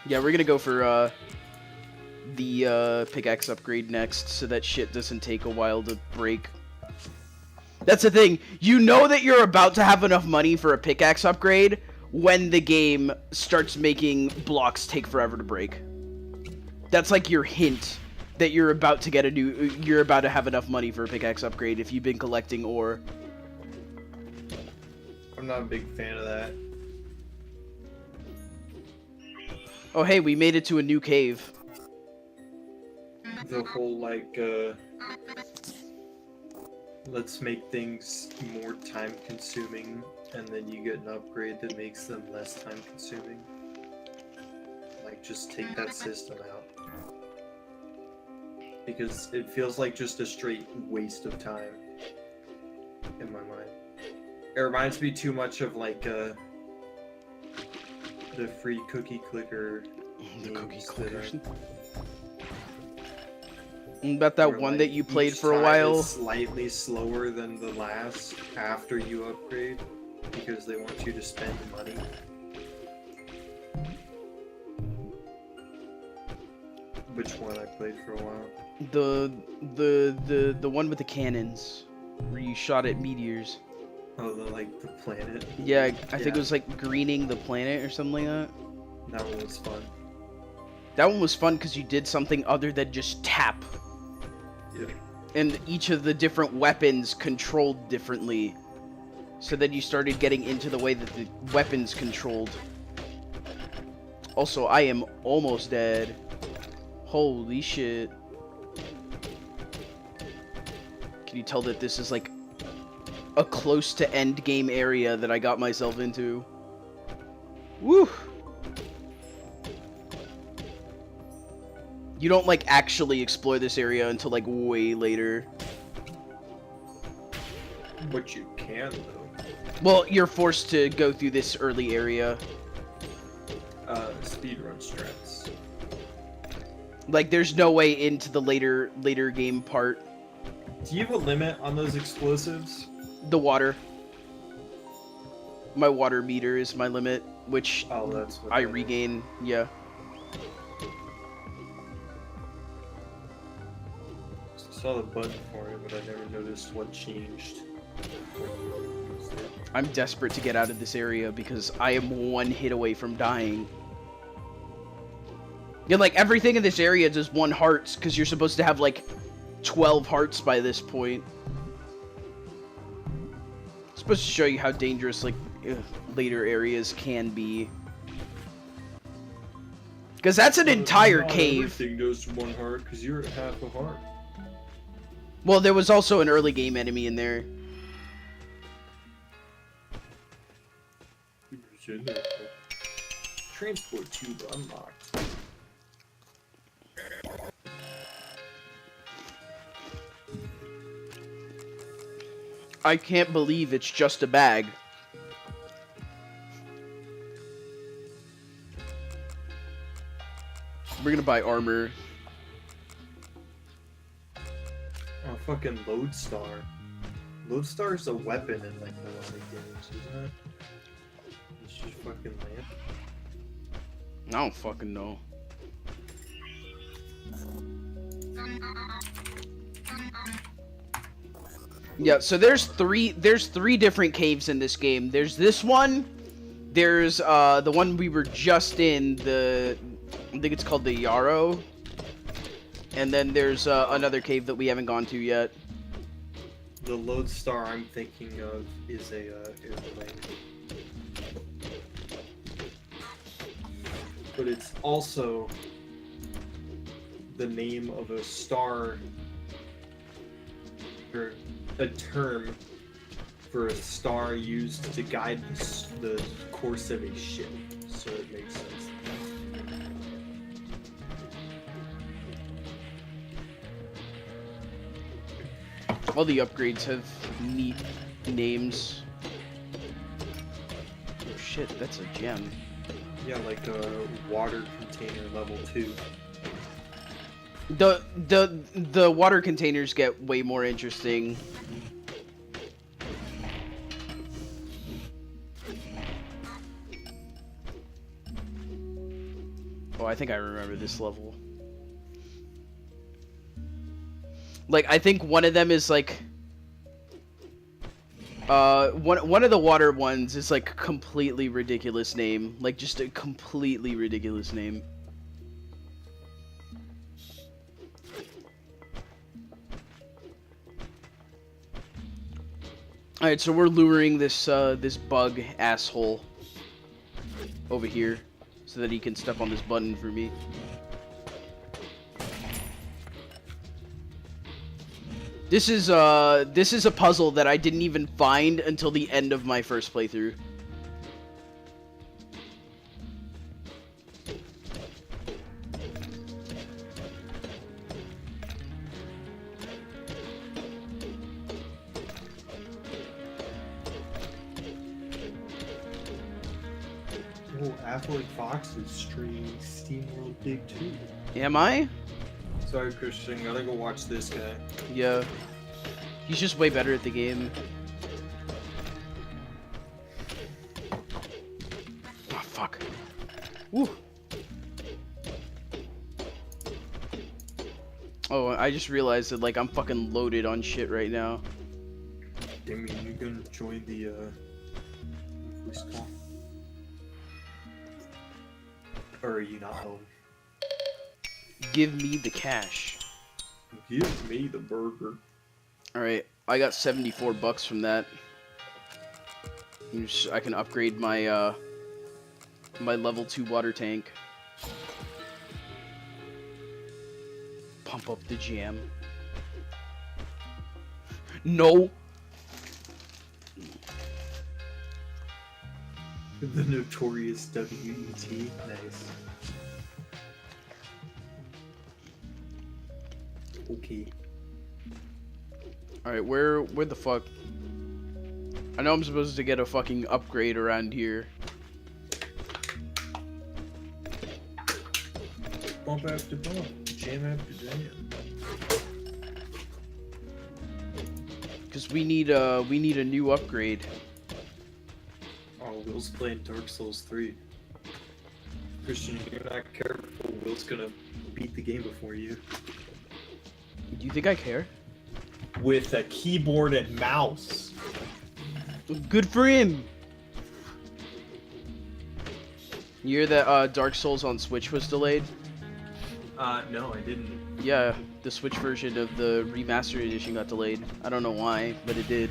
Yeah, we're gonna go for the pickaxe upgrade next, so that shit doesn't take a while to break. That's the thing. You know that you're about to have enough money for a pickaxe upgrade when the game starts making blocks take forever to break. That's like your hint that you're about to get you're about to have enough money for a pickaxe upgrade if you've been collecting ore. I'm not a big fan of that. Oh, hey, we made it to a new cave. The whole like let's make things more time consuming and then you get an upgrade that makes them less time consuming. Like just take that system out. Because it feels like just a straight waste of time in my mind. It reminds me too much of like the free cookie clicker. The cookie games that clickers. are- About that where, one like, that you played each for a time while. is slightly slower than the last after you upgrade because they want you to spend money. Which one I played for a while? The one with the cannons, where you shot at meteors. Oh, the planet. Yeah, I think it was like greening the planet or something like that. That one was fun. That one was fun because you did something other than just tap. Yeah. And each of the different weapons controlled differently. So then you started getting into the way that the weapons controlled. Also, I am almost dead. Holy shit. Can you tell that this is like a close to end game area that I got myself into? Woo! You don't like actually explore this area until like way later. But you can though. Well, you're forced to go through this early area. Speedrun strats. Like, there's no way into the later game part. Do you have a limit on those explosives? The water. My water meter is my limit, which Oh, that's what I that is. regain. Yeah. I saw the button for it, but I never noticed what changed. I'm desperate to get out of this area because I am one hit away from dying. Yeah, like, everything in this area does 1 hearts, because you're supposed to have, like, 12 hearts by this point. It's supposed to show you how dangerous, like, later areas can be. Because that's an entire Not cave. Everything goes to 1 heart because you're at half a heart. Well, there was also an early game enemy in there. Transport tube unlocked. I can't believe it's just a bag. We're gonna buy armor. Oh, fucking Lodestar. Lodestar is a weapon in like a lot of games, isn't it? It's just fucking lamp. I don't fucking know. Yeah, so there's three different caves in this game. There's this one. There's the one we were just in, I think it's called the Yarrow. And then there's another cave that we haven't gone to yet. The Lodestar I'm thinking of is a airplane. But it's also the name of a star, or a term for a star used to guide the course of a ship, so it makes sense. All the upgrades have neat names. Oh shit, that's a gem. Yeah, like a water container level 2. The water containers get way more interesting. Oh, I think I remember this level. Like, I think one of them is like one of the water ones is like a completely ridiculous name. Like, just a completely ridiculous name. Alright, so we're luring this this bug asshole over here so that he can step on this button for me. This is a puzzle that I didn't even find until the end of my first playthrough. Oh, Affleck Fox is streaming Steamworld Big 2. Am I? Sorry, Christian, gotta go watch this guy. Yeah. He's just way better at the game. Oh, fuck. Woo. Oh, I just realized that, like, I'm fucking loaded on shit right now. I mean, you gonna join the, voice call? Or are you not home? Give me the cash. Give me the burger. Alright, I got 74 bucks from that. I can upgrade my, my level 2 water tank. Pump up the jam. No! The notorious W.E.T. Nice. Okay. Alright, where the fuck? I know I'm supposed to get a fucking upgrade around here. Bump after bump, jam after jam. Cause we need a new upgrade. Oh, Will's playing Dark Souls 3. Christian, if you're not careful, Will's gonna beat the game before you. Do you think I care? With a keyboard and mouse. Good for him! You hear that Dark Souls on Switch was delayed? No, I didn't. Yeah, the Switch version of the remastered edition got delayed. I don't know why, but it did.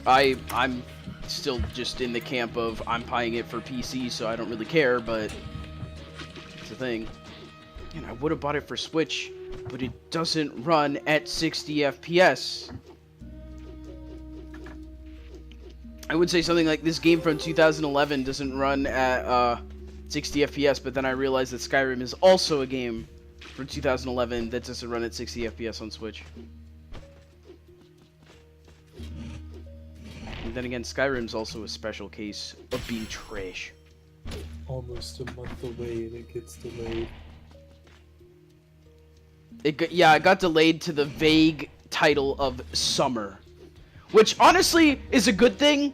I'm still just in the camp of I'm buying it for PC, so I don't really care, but it's a thing. And I would have bought it for Switch, but it doesn't run at 60 FPS. I would say something like this game from 2011 doesn't run at 60 FPS, but then I realized that Skyrim is also a game from 2011 that doesn't run at 60 FPS on Switch. And then again, Skyrim's also a special case of being trash. Almost a month away and it gets delayed. It got delayed to the vague title of Summer, which honestly is a good thing.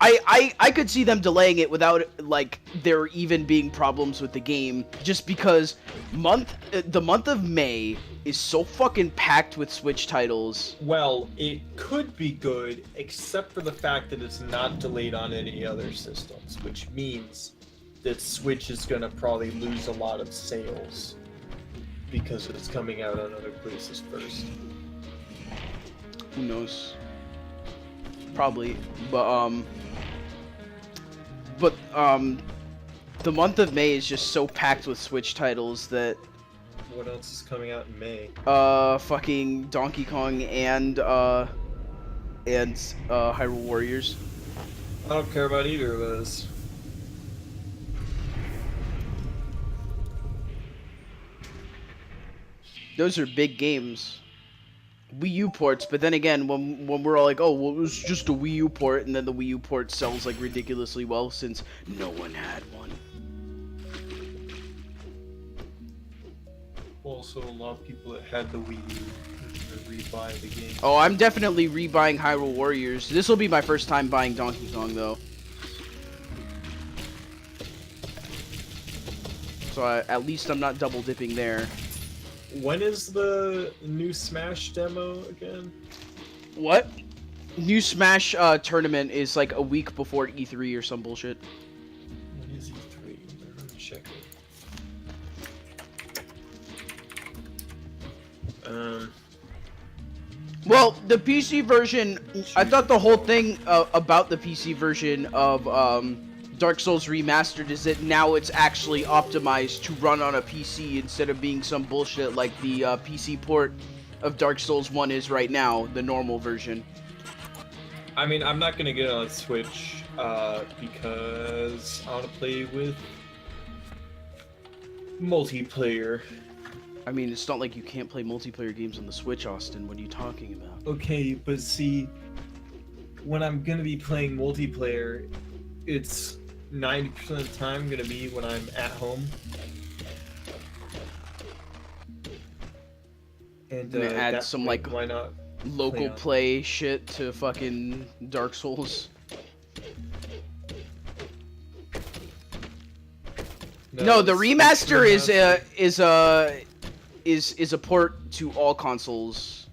I could see them delaying it without like there even being problems with the game, just because the month of May is so fucking packed with Switch titles. Well, it could be good, except for the fact that it's not delayed on any other systems, which means that Switch is gonna probably lose a lot of sales because it's coming out on other places first. Who knows? Probably, but the month of May is just so packed with Switch titles that What else is coming out in May? fucking Donkey Kong and Hyrule Warriors. I don't care about either of those. Those are big games. Wii U ports, but then again, when we're all like, oh, well, it was just a Wii U port, and then the Wii U port sells like ridiculously well since no one had one. Also, a lot of people that had the Wii U are gonna rebuy the game. Oh, I'm definitely rebuying Hyrule Warriors. This will be my first time buying Donkey Kong, though. So at least I'm not double dipping there. When is the new Smash demo again? What? New Smash tournament is like a week before E3 or some bullshit. When is E3? Let me check it. Well, the PC version, I thought the whole thing about the PC version of Dark Souls Remastered is that now it's actually optimized to run on a PC instead of being some bullshit like the PC port of Dark Souls 1 is right now, the normal version. I mean, I'm not gonna get it on Switch because I want to play with multiplayer. I mean, it's not like you can't play multiplayer games on the Switch, Austin. What are you talking about? Okay, but see, when I'm gonna be playing multiplayer, it's 90% of the time gonna be when I'm at home. And Gonna add that's some, like, like, why not Local on- play shit to fucking Dark Souls. No, the it's remaster remaster. is a port to all consoles.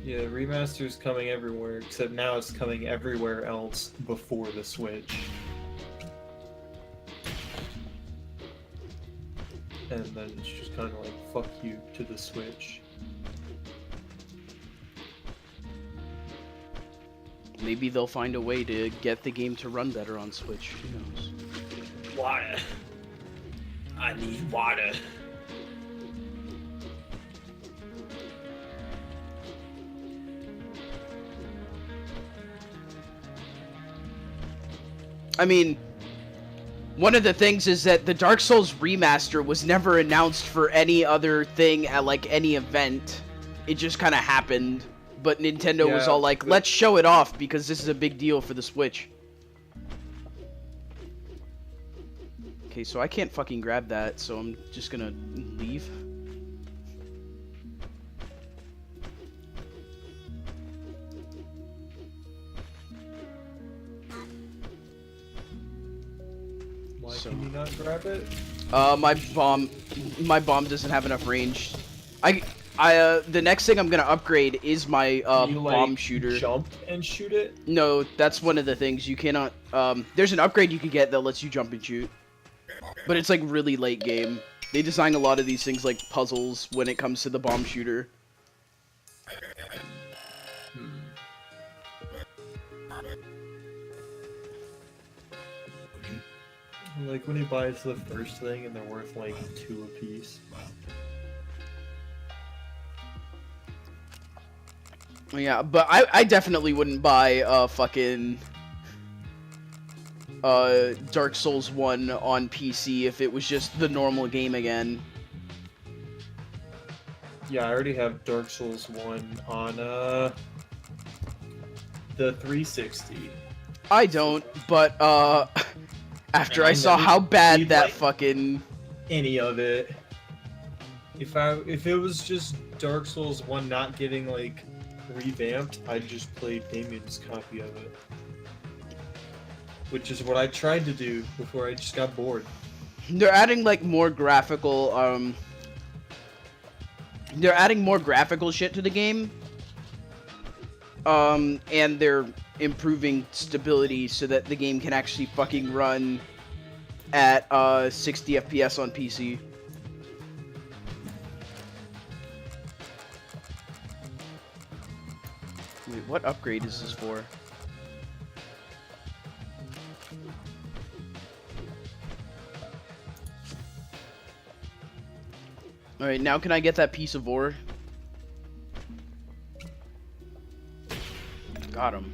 Yeah, the remaster's coming everywhere, except now it's coming everywhere else before the Switch. And then it's just kind of like, fuck you to the Switch. Maybe they'll find a way to get the game to run better on Switch. Who knows? Water. I need water. I mean, one of the things is that the Dark Souls remaster was never announced for any other thing at like any event. It just kind of happened. But Nintendo was Yeah, all like, let's show it off because this is a big deal for the Switch. Okay, so I can't fucking grab that, so I'm just gonna leave. Why So- can you not grab it? My bomb doesn't have enough range. The next thing I'm gonna upgrade is my Can you, like, bomb shooter. Jump and shoot it? No, that's one of the things you cannot. There's an upgrade you can get that lets you jump and shoot, but it's like really late game. They design a lot of these things like puzzles when it comes to the bomb shooter. Like when he buys the first thing and they're worth like 2 apiece. Yeah, but I definitely wouldn't buy fucking Dark Souls 1 on PC if it was just the normal game again. Yeah, I already have Dark Souls 1 on the 360. I don't, but after And I I saw never how bad played, that like, fucking Any of it. If it was just Dark Souls 1 not getting like revamped, I'd just play Damien's copy of it. Which is what I tried to do before I just got bored. they're adding like more graphical they're adding more graphical shit to the game. And they're improving stability so that the game can actually fucking run at 60 FPS on PC. Wait, what upgrade is this for? Alright, now can I get that piece of ore? Got him.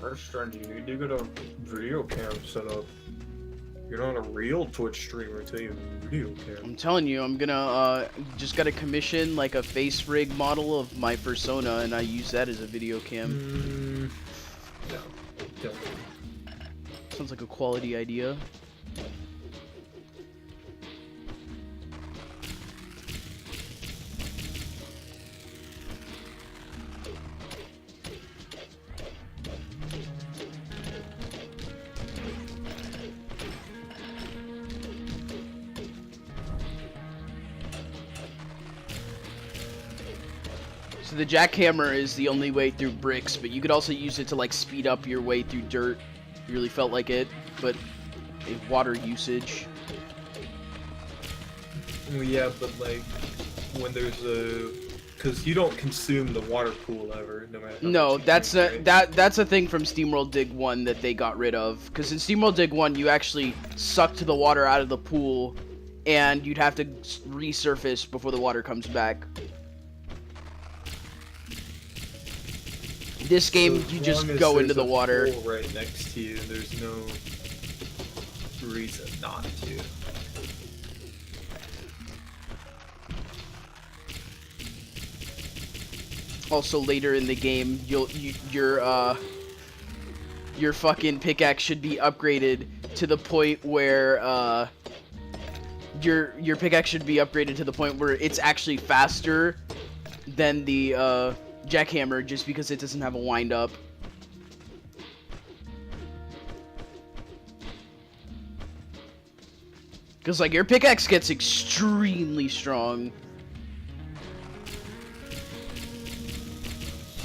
Herstrand, you need to get a video cam set up. You're not a real Twitch streamer until you have a video cam. I'm telling you, I'm gonna, just gotta commission, like, a face rig model of my persona, and I use that as a video cam. No, don't. Sounds like a quality idea. So the jackhammer is the only way through bricks, but you could also use it to like speed up your way through dirt. If you really felt like it, but water usage. Well, yeah, but like when there's a, because you don't consume the water pool ever, no matter. How No, much you that's drink, a right? that's a thing from Steamworld Dig 1 that they got rid of. Because in Steamworld Dig 1, you actually sucked the water out of the pool, and you'd have to resurface before the water comes back. This game, So you as just long as go into there's the a water. pool right next to you, there's no reason not to. Also, later in the game, your fucking pickaxe should be upgraded to the point where your pickaxe should be upgraded to the point where it's actually faster than the jackhammer, just because it doesn't have a wind up. Because like your pickaxe gets extremely strong.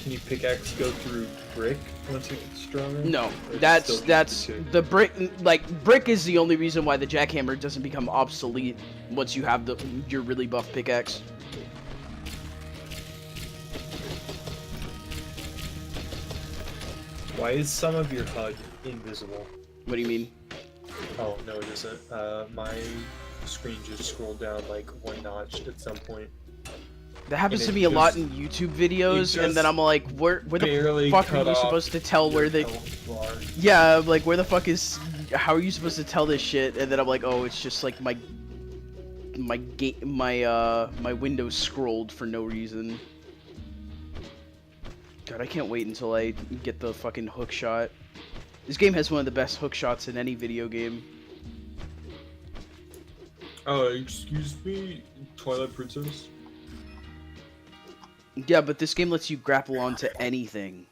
Can you pickaxe go through brick once it gets stronger? No, Or is it that's still just the brick. Like brick is the only reason why the jackhammer doesn't become obsolete once you have your really buff pickaxe. Why is some of your HUD invisible? What do you mean? Oh, no, it isn't. My screen just scrolled down like one notch at some point. That happens And to it me a lot just- in YouTube videos, it and then just I'm like, where the barely fuck are cut you off supposed to tell where your they? health bar. Yeah, like where the fuck is? How are you supposed to tell this shit? And then I'm like, oh, it's just like my window scrolled for no reason. God, I can't wait until I get the fucking hook shot. This game has one of the best hook shots in any video game. Excuse me, Twilight Princess? Yeah, but this game lets you grapple onto anything.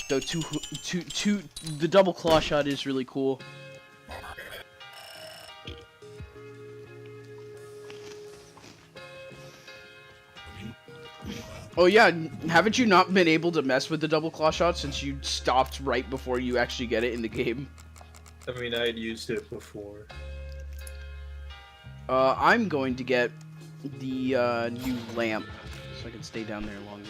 Though the double claw shot is really cool. Oh yeah, haven't you not been able to mess with the double claw shot since you stopped right before you actually get it in the game? I mean, I had used it before. I'm going to get the new lamp, so so I can stay down there longer.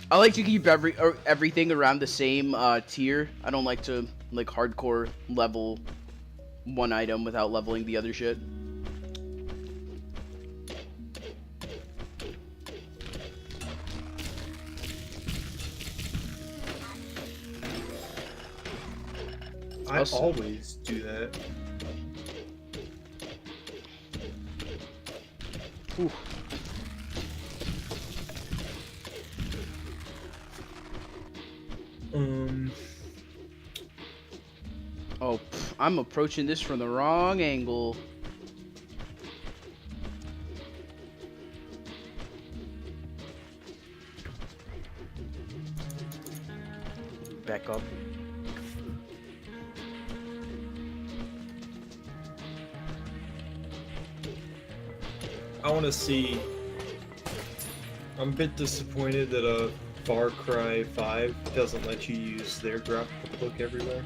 I like to keep everything around the same tier. I don't like to like hardcore level one item without leveling the other shit. I always do that. Ooh. Oh, I'm approaching this from the wrong angle. Back up. I want to see. I'm a bit disappointed that Far Cry 5 doesn't let you use their grapple hook everywhere.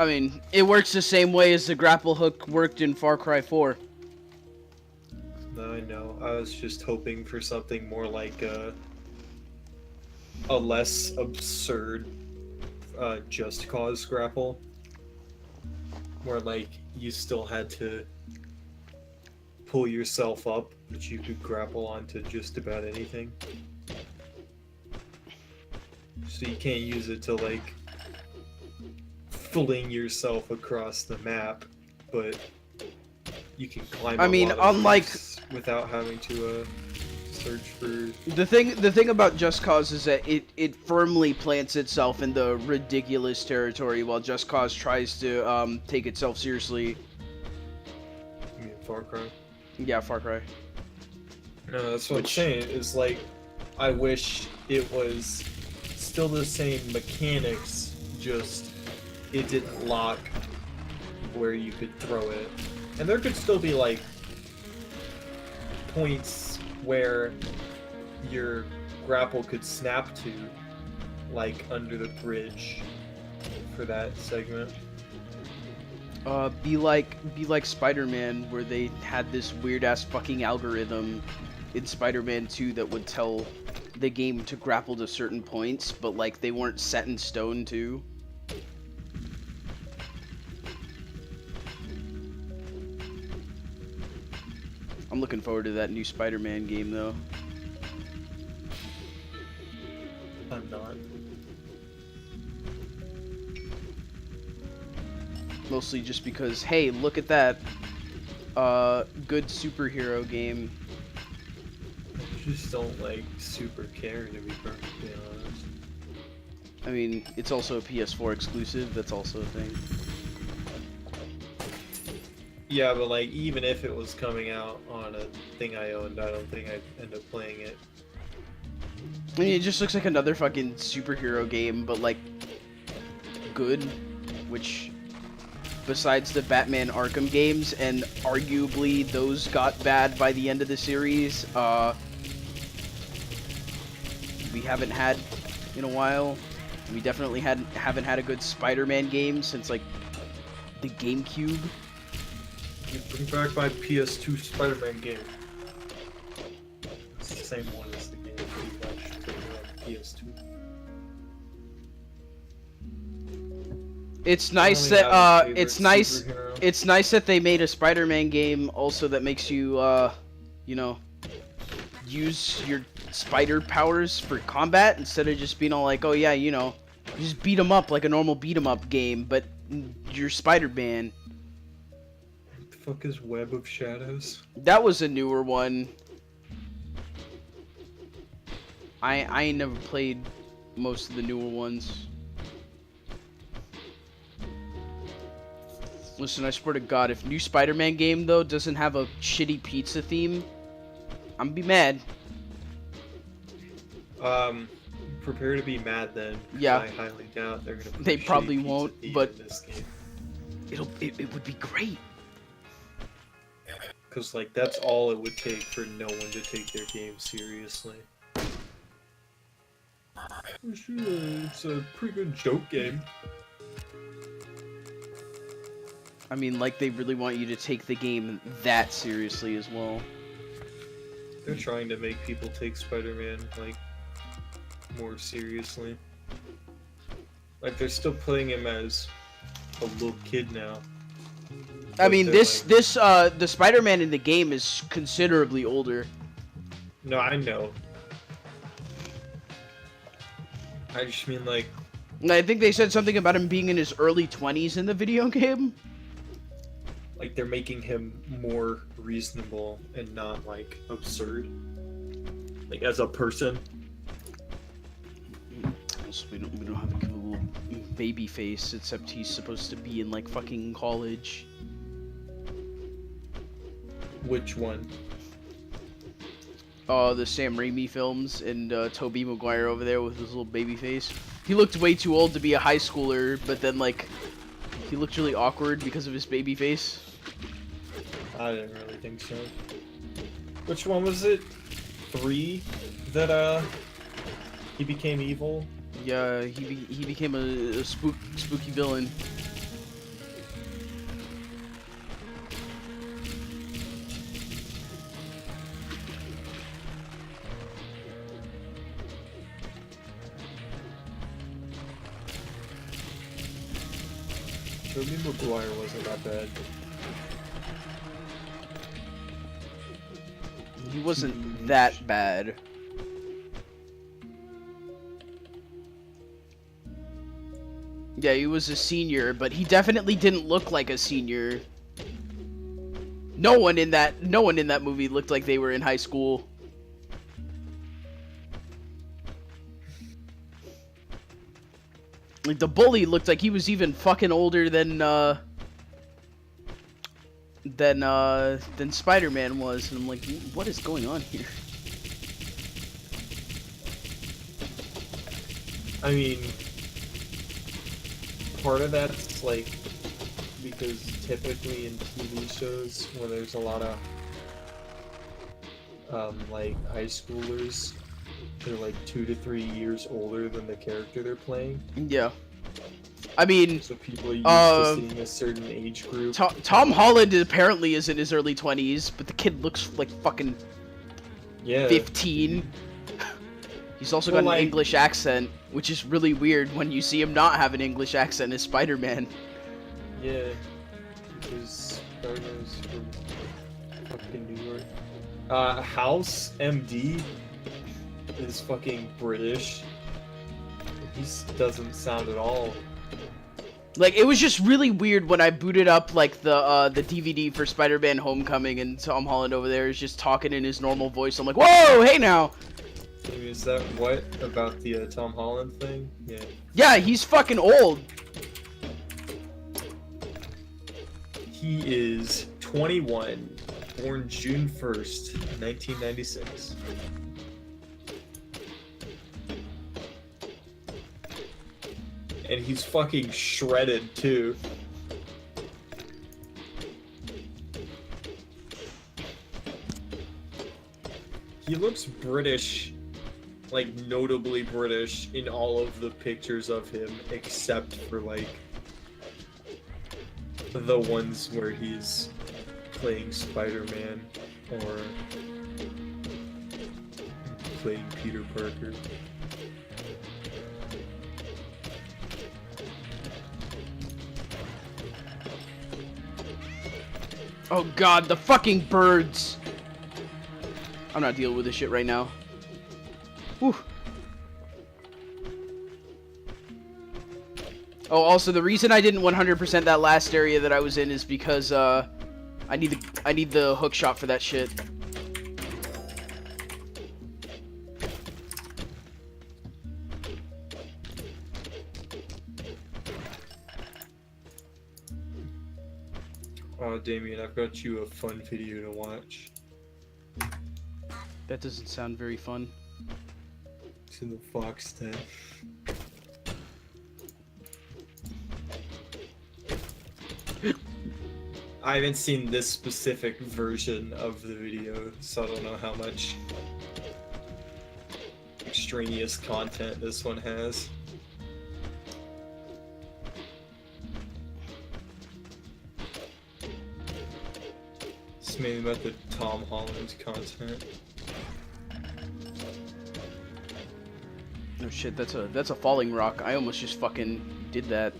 I mean, it works the same way as the grapple hook worked in Far Cry 4. No, I know. I was just hoping for something more like a less absurd Just Cause grapple. Where, like, you still had to pull yourself up, but you could grapple onto just about anything. So you can't use it to, like, fling yourself across the map, but you can climb. I mean, unlike without having to search for the thing about Just Cause is that it firmly plants itself in the ridiculous territory, while Just Cause tries to take itself seriously. You mean Far Cry? Yeah, Far Cry. No, that's what I'm saying. Is like, I wish it was still the same mechanics, just it didn't lock where you could throw it. And there could still be, like, points where your grapple could snap to, like, under the bridge for that segment. Be like Spider-Man, where they had this weird-ass fucking algorithm in Spider-Man 2 that would tell the game to grapple to certain points, but, like, they weren't set in stone, too. I'm looking forward to that new Spider-Man game, though. I'm not. Mostly just because, hey, look at that. Good superhero game. I just don't, like, super care, to be perfectly honest. I mean, it's also a PS4 exclusive, that's also a thing. Yeah, but, like, even if it was coming out on a thing I owned, I don't think I'd end up playing it. I mean, it just looks like another fucking superhero game, but, like, good, which, besides the Batman Arkham games, and arguably those got bad by the end of the series, we haven't had in a while. We definitely haven't had a good Spider-Man game since, like, the GameCube. You bring back my PS2 Spider-Man game. It's the same one as the game pretty much on PS2. It's nice that it's nice that they made a Spider-Man game also that makes you you know, use your spider powers for combat instead of just being all like, oh yeah, you know, just beat 'em up like a normal beat 'em up game, but you're Spider-Man. What the fuck is Web of Shadows? That was a newer one. I ain't never played most of the newer ones. Listen, I swear to God, if new Spider-Man game though doesn't have a shitty pizza theme, I'm gonna be mad. Prepare to be mad then. Yeah. I highly doubt they're gonna. Put They a shitty probably pizza won't, theme but in this game. it would be great. Cause like that's all it would take for no one to take their game seriously. Sure, it's a pretty good joke game. I mean, like they really want you to take the game that seriously as well. They're trying to make people take Spider-Man like more seriously. Like they're still putting him as a little kid now. I But mean, they're the Spider-Man in the game is considerably older. No, I know. I just mean like, And I think they said something about him being in his early 20s in the video game. they're making him more reasonable and not like absurd. Like as a person. Also, we don't have a little baby face, except he's supposed to be in like fucking college. Which one? The Sam Raimi films and Tobey Maguire over there with his little baby face. He looked way too old to be a high schooler, but then like he looked really awkward because of his baby face. I didn't really think so. Which one was it? 3 that he became evil? Yeah, he became a spooky villain. Tobey Maguire wasn't that bad. He wasn't that bad. Yeah, he was a senior, but he definitely didn't look like a senior. No one in that movie looked like they were in high school. Like the bully looked like he was even fucking older than Spider-Man was, and I'm like, what is going on here? I mean, part of that's like because typically in TV shows when there's a lot of like high schoolers, they're like 2 to 3 years older than the character they're playing. Yeah. I mean, So people are used to seeing a certain age group. Tom Holland apparently is in his early 20s, but the kid looks like fucking 15. He's also got an English accent, which is really weird when you see him not have an English accent as Spider-Man. Yeah, because Spider-Man's from fucking New York. House MD is fucking British. He doesn't sound at all. Like, it was just really weird when I booted up, like, the DVD for Spider-Man Homecoming, and Tom Holland over there is just talking in his normal voice. I'm like, whoa, hey now! Is that what about the Tom Holland thing? Yeah. Yeah, he's fucking old. He is 21, born June 1st, 1996. And he's fucking shredded too. He looks British, like notably British in all of the pictures of him, except for like the ones where he's playing Spider-Man or playing Peter Parker. Oh god, the fucking birds! I'm not dealing with this shit right now. Whew. Oh, also, the reason I didn't 100% that last area that I was in is because, I need the hook shot for that shit. Oh, Damien, I've got you a fun video to watch. That doesn't sound very fun. It's in the Fox 10. I haven't seen this specific version of the video, so I don't know how much extraneous content this one has. It's mainly about the Tom Holland content. Oh shit, that's a falling rock. I almost just fucking did that.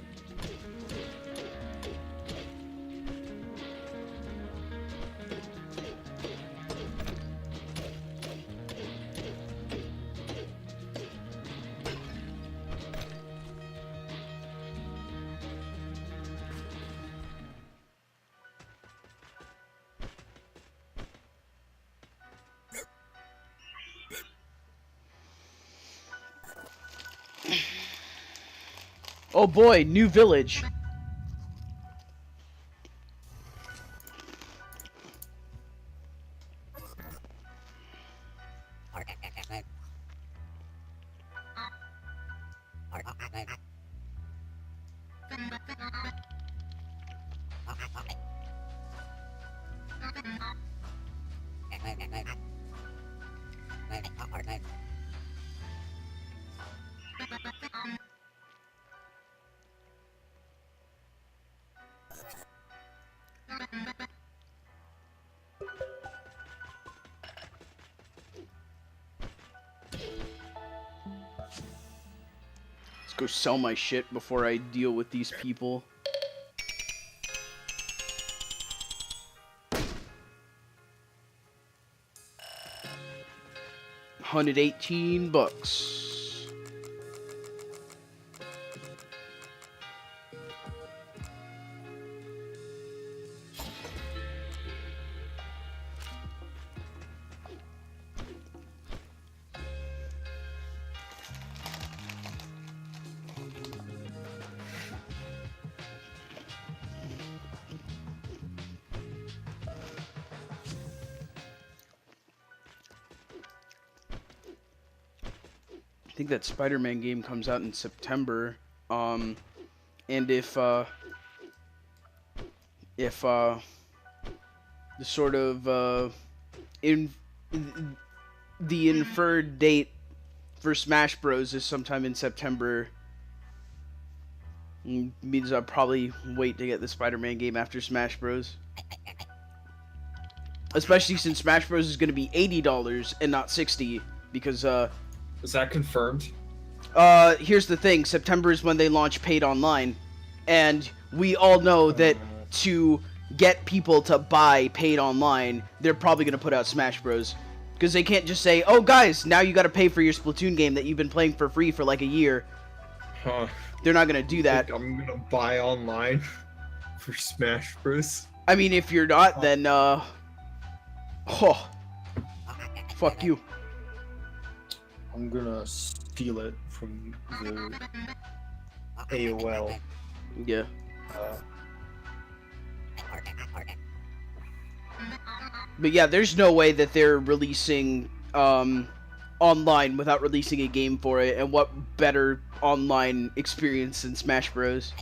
Oh boy, new village. Let's go sell my shit before I deal with these people. $118. I think that Spider-Man game comes out in September. And if the sort of the inferred date for Smash Bros is sometime in September, means I'll probably wait to get the Spider-Man game after Smash Bros. Especially since Smash Bros is going to be $80 and not $60 because Is that confirmed? here's the thing, September is when they launch paid online, and we all know that to get people to buy paid online, they're probably going to put out Smash Bros. Because they can't just say, oh guys, now you got to pay for your Splatoon game that you've been playing for free for like a year. Huh. They're not going to do that. I'm gonna buy online for Smash Bros. I mean, if you're not, then, fuck you. I'm gonna steal it from the AOL. Yeah. But yeah, there's no way that they're releasing online without releasing a game for it, and what better online experience than Smash Bros.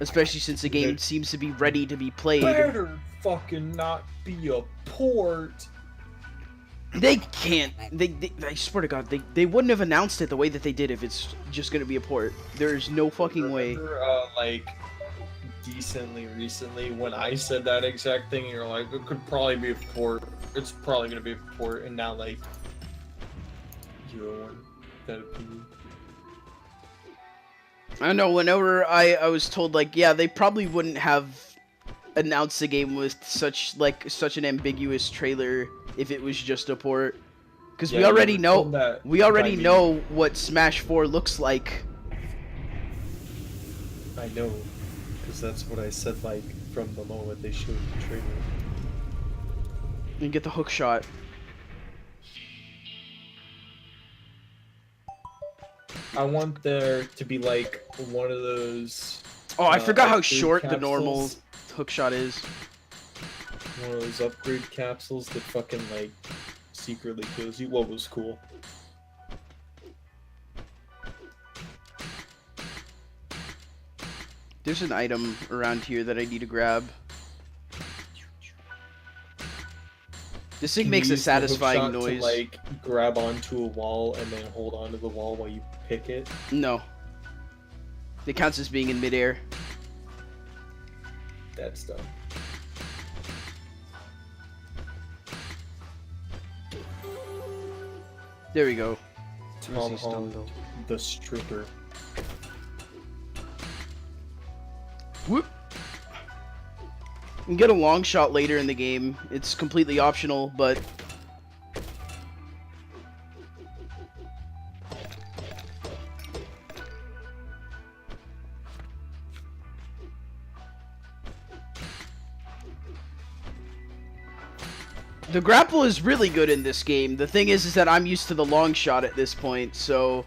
Especially since the game seems to be ready to be played. Better fucking not be a port. They can't. I swear to God, they wouldn't have announced it the way that they did if it's just gonna be a port. There's no fucking way. Remember, like, decently recently when I said that exact thing, you're like, it could probably be a port. It's probably gonna be a port, and now like, you want that opinion. I don't know. Whenever I was told like, yeah, they probably wouldn't have announced the game with such an ambiguous trailer if it was just a port, because we already know what Smash 4 looks like. I know, because that's what I said like from the moment they showed the trailer. And get the hook shot. I want there to be like one of those. Oh, I forgot how upgrade short the capsules. normal hook shot is. One of those upgrade capsules that fucking like secretly kills you. What was cool? There's an item around here that I need to grab. This thing Can makes you a use the hook satisfying shot noise. To, like, grab onto a wall and then hold onto the wall while you pick it. No. It counts as being in midair. That's done. There we go. Tom Where's he Holland, stumbled? the stripper. Whoop. You can get a long shot later in the game. It's completely optional, but the grapple is really good in this game. The thing is that I'm used to the long shot at this point, so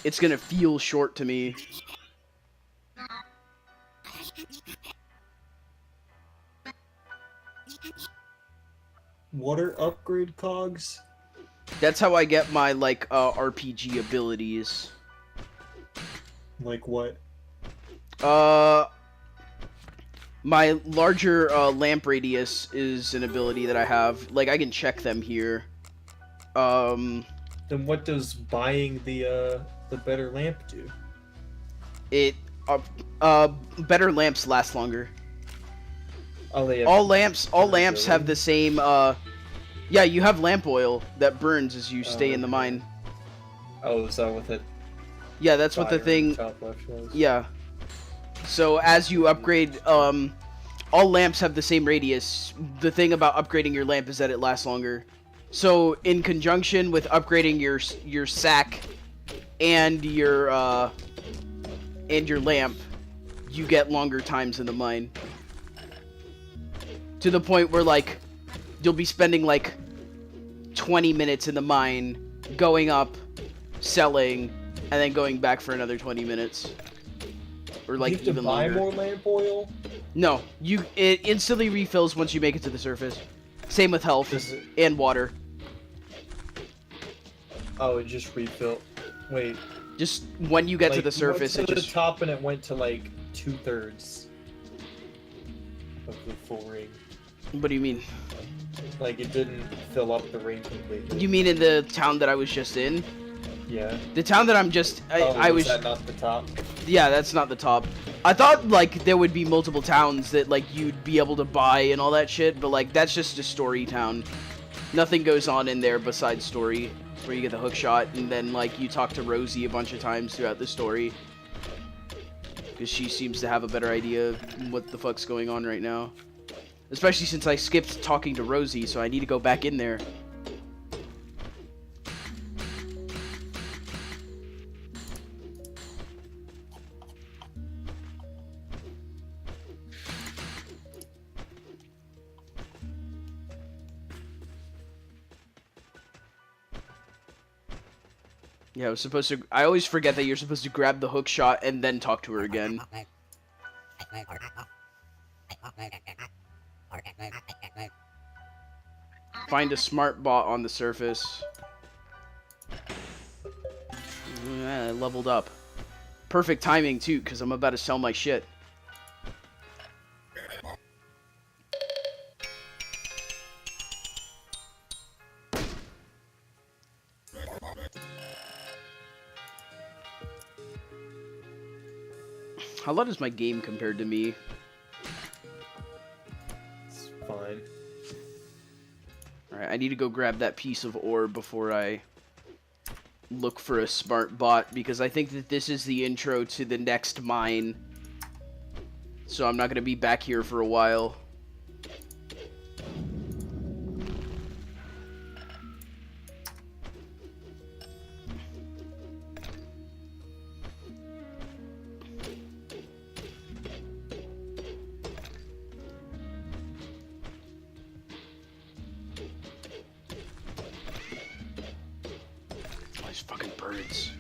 it's gonna feel short to me. Water upgrade cogs? That's how I get my, like, RPG abilities. Like what? My larger, lamp radius is an ability that I have. Like, I can check them here. Then what does buying the better lamp do? It, better lamps last longer. Oh, they have All lamps durability? have the same, yeah, you have lamp oil that burns as you stay in the mine. Oh, is that what it? Yeah, that's what the fire in thing, top left was? yeah. So as you upgrade, all lamps have the same radius. The thing about upgrading your lamp is that it lasts longer. So in conjunction with upgrading your sack and your lamp, you get longer times in the mine. To the point where, like, you'll be spending like 20 minutes in the mine, going up, selling, and then going back for another 20 minutes. Or like you have to even buy longer. more lamp oil? No, it instantly refills once you make it to the surface. Same with health Does it- and water. Oh, it just refill. Wait. Just when you get to like, the surface, you it went to just. the top and it went to like 2/3 of the full ring. What do you mean? Like it didn't fill up the ring completely. You mean in the town that I was just in? Yeah. The town that I'm just. I was. That not the top? Yeah, that's not the top. I thought, like, there would be multiple towns that, like, you'd be able to buy and all that shit, but, like, that's just a story town. Nothing goes on in there besides story, where you get the hook shot, and then, like, you talk to Rosie a bunch of times throughout the story. Because she seems to have a better idea of what the fuck's going on right now. Especially since I skipped talking to Rosie, so I need to go back in there. Yeah, I was supposed to. I always forget that you're supposed to grab the hook shot and then talk to her again. Find a smart bot on the surface. I leveled up. Perfect timing too, because I'm about to sell my shit. How loud is my game compared to me? It's fine. Alright, I need to go grab that piece of ore before I look for a smart bot, because I think that this is the intro to the next mine. So I'm not going to be back here for a while. Fucking birds.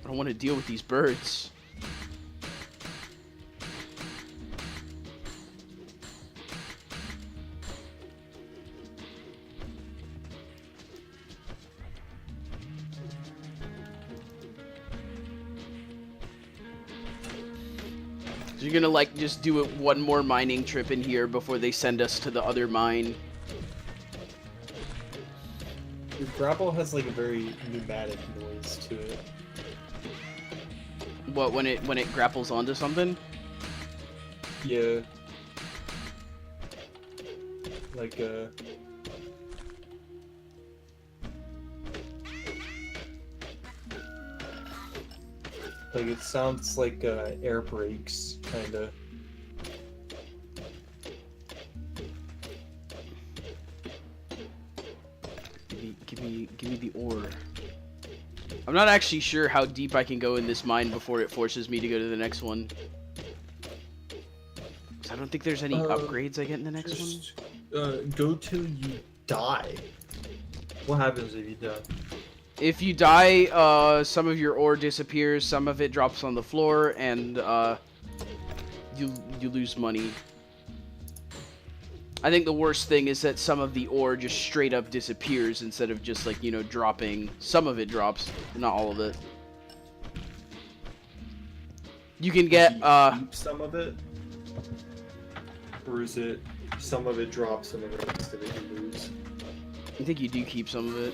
I don't want to deal with these birds. So you're gonna, like, just do it one more mining trip in here before they send us to the other mine. Your grapple has like a very pneumatic noise to it. What, when it grapples onto something? Yeah. Like it sounds like air brakes, kinda. Give me the ore. I'm not actually sure how deep I can go in this mine before it forces me to go to the next one. 'Cause I don't think there's any upgrades I get in the next one. Go till you die. What happens if you die? If you die, some of your ore disappears, some of it drops on the floor, and you lose money. I think the worst thing is that some of the ore just straight up disappears instead of just like, you know, dropping. Some of it drops, not all of it. You can get Keep some of it, or is it some of it drops and the rest of it you lose? I think you do keep some of it.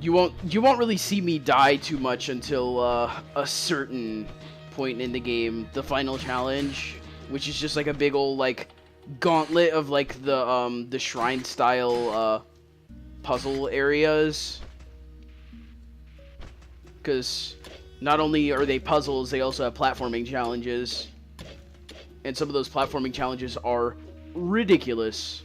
You won't really see me die too much until a certain point in the game, the final challenge, which is just like a big old like gauntlet of like the shrine style puzzle areas. Because not only are they puzzles, they also have platforming challenges, and some of those platforming challenges are ridiculous.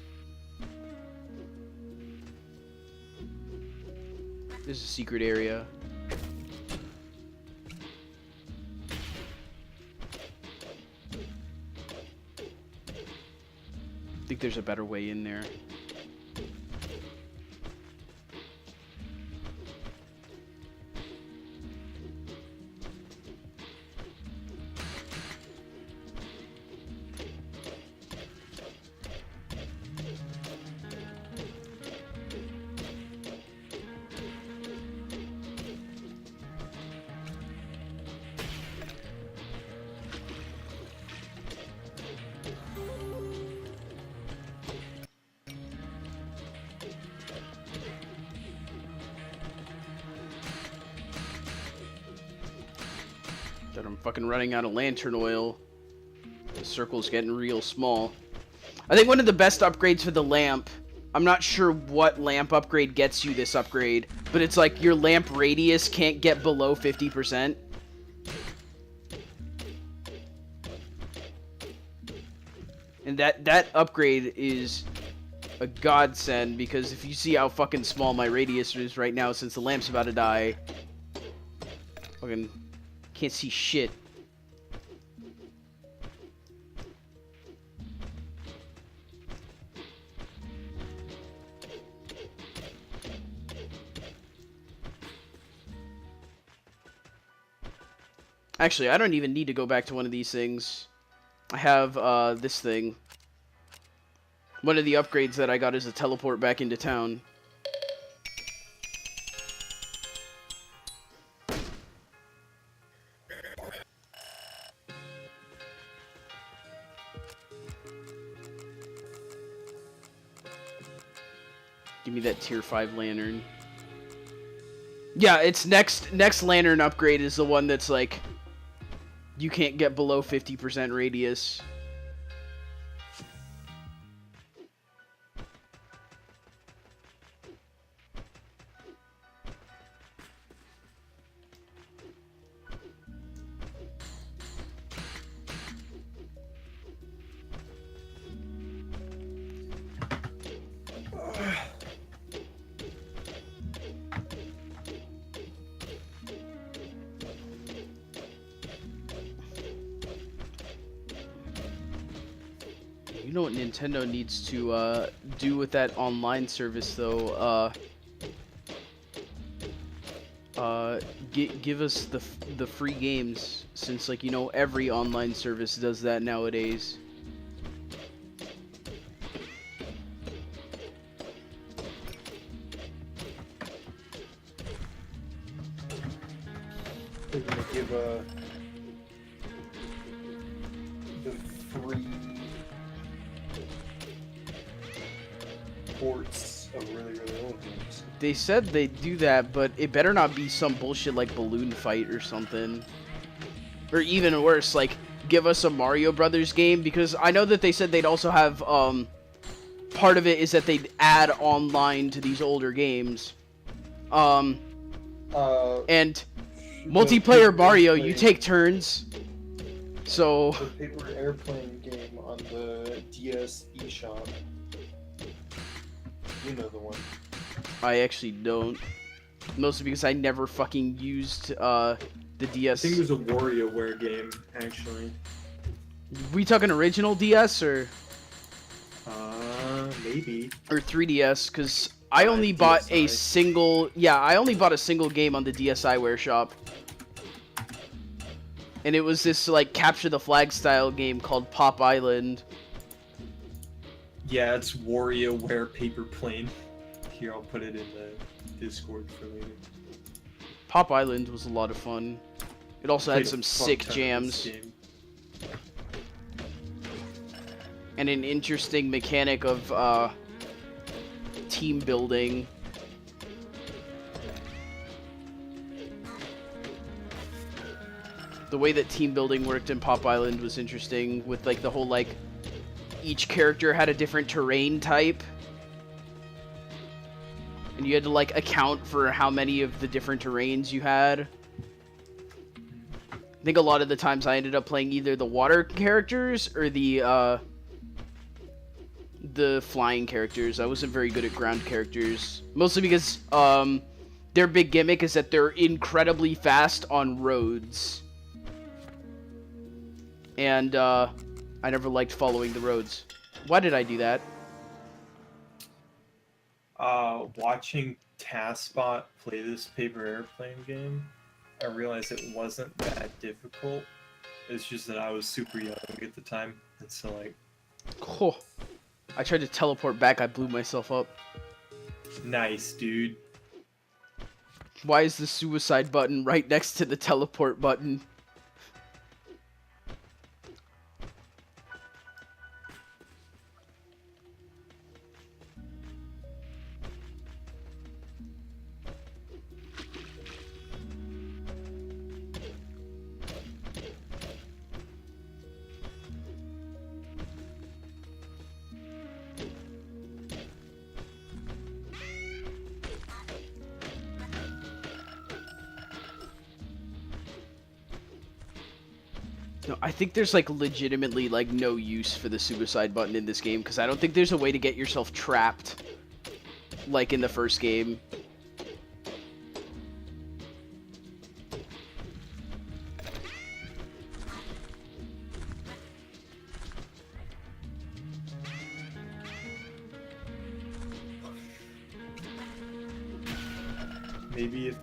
This is a secret area. I think there's a better way in there. That I'm fucking running out of lantern oil. The circle's getting real small. I think one of the best upgrades for the lamp, I'm not sure what lamp upgrade gets you this upgrade, but it's like your lamp radius can't get below 50%. And that upgrade is a godsend, because if you see how fucking small my radius is right now since the lamp's about to die, fucking can't see shit. Actually, I don't even need to go back to one of these things. I have this thing. One of the upgrades that I got is a teleport back into town. Give me that tier 5 lantern. Yeah, it's next lantern upgrade is the one that's like you can't get below 50% radius. You know what Nintendo needs to do with that online service, though? Give us the free games, since, like, you know, every online service does that nowadays. They're gonna give the free of really, really old games. They said they do that, but it better not be some bullshit like Balloon Fight or something. Or even worse, like, give us a Mario Brothers game, because I know that they said they'd also have, part of it is that they'd add online to these older games. And multiplayer Mario, you take turns. So... The paper airplane game on the DS eShop. You know the one. I actually don't. Mostly because I never fucking used, the DS. I think it was a WarioWare game, actually. We talking original DS, or Maybe. or 3DS? Because I only bought a DSi. single... Yeah, I only bought a single game on the DSiWare shop. And it was this, like, capture the flag style game called Pop Island. Yeah, it's WarioWare paper plane. Here, I'll put it in the Discord for later. Pop Island was a lot of fun. It also had Played a some fuck sick ton of jams. this game. And an interesting mechanic of, team building. The way that team building worked in Pop Island was interesting, with, like, the whole, like, each character had a different terrain type. And you had to, like, account for how many of the different terrains you had. I think a lot of the times I ended up playing either the water characters or the flying characters. I wasn't very good at ground characters. Mostly because, their big gimmick is that they're incredibly fast on roads. And, I never liked following the roads. Why did I do that? Watching TaskBot play this paper airplane game, I realized it wasn't that difficult. It's just that I was super young at the time, and so, like... Oh, I tried to teleport back, I blew myself up. Nice, dude. Why is the suicide button right next to the teleport button? No, I think there's, like, legitimately, like, no use for the suicide button in this game, because I don't think there's a way to get yourself trapped, like in the first game. Maybe if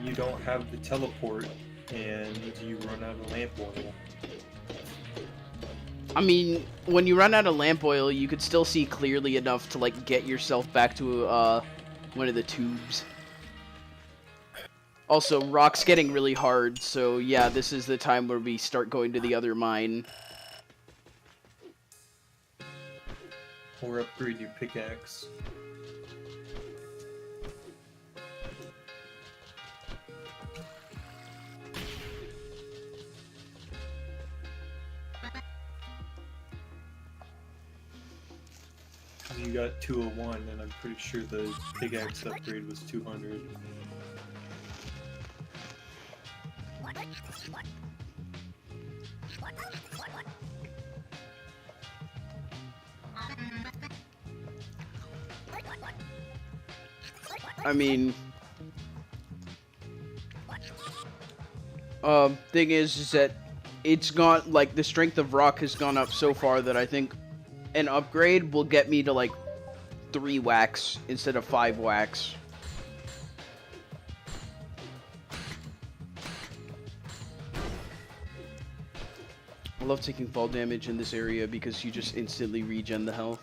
you don't have the teleport and you run out of lamp oil. I mean, when you run out of lamp oil, you could still see clearly enough to, like, get yourself back to, one of the tubes. Also, rock's getting really hard, so yeah, this is the time where we start going to the other mine. Or upgrade your pickaxe. You got 201, and I'm pretty sure the pickaxe upgrade was 200. I mean, thing is that it's gone, like, the strength of rock has gone up so far that I think an upgrade will get me to, like, 3 wax instead of 5 wax. I love taking fall damage in this area because you just instantly regen the health.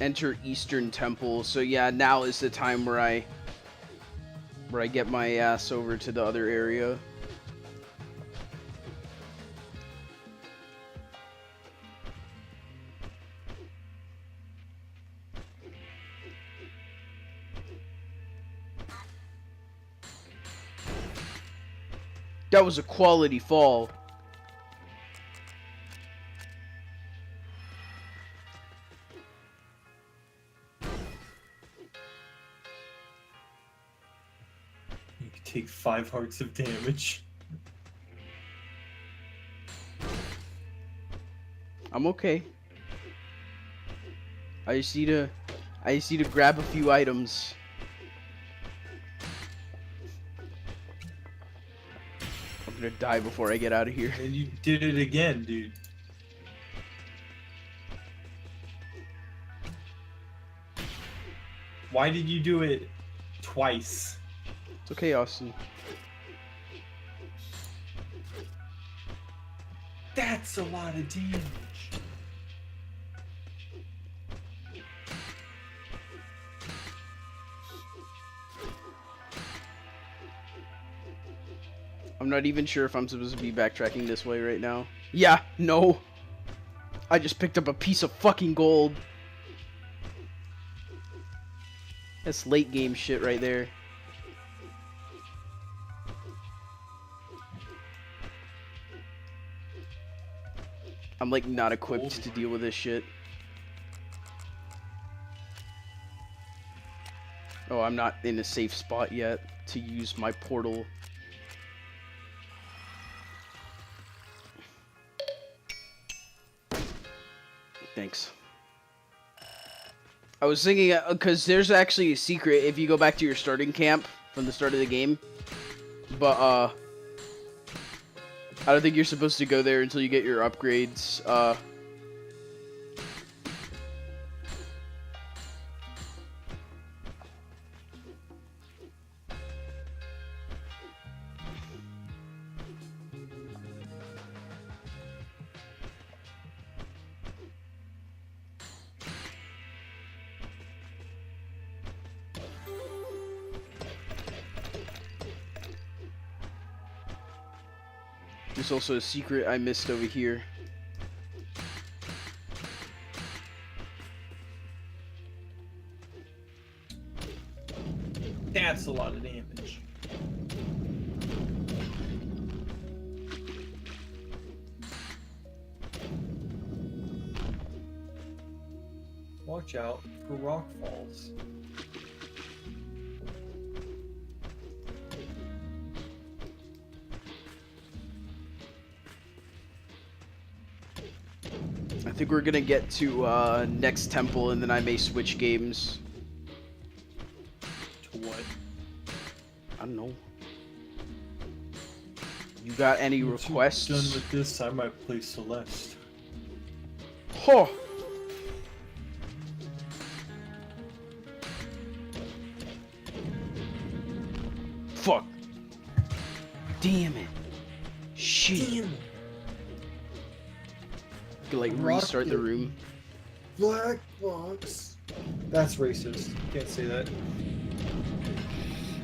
Enter Eastern Temple. So yeah, now is the time where I get my ass over to the other area. That was a quality fall. You could take 5 hearts of damage. I'm okay. I just need to grab a few items. I'm gonna die before I get out of here. And you did it again, dude. Why did you do it twice? It's okay, Austin. That's a lot of damage. I'm not even sure if I'm supposed to be backtracking this way right now. Yeah, no. I just picked up a piece of fucking gold. That's late game shit right there. I'm like not equipped to deal with this shit. Oh, I'm not in a safe spot yet to use my portal. Thanks. I was thinking, because there's actually a secret if you go back to your starting camp from the start of the game. But, I don't think you're supposed to go there until you get your upgrades. There's also a secret I missed over here. That's a lot of damage. Watch out for rock falls. I think we're gonna get to next temple and then I may switch games. To what? I don't know. You got any Once you're requests? done with this, I might play Celeste. Huh. Fuck. Damn it. Shit. Damn. Like restart the room. Black box. That's racist. Can't say that.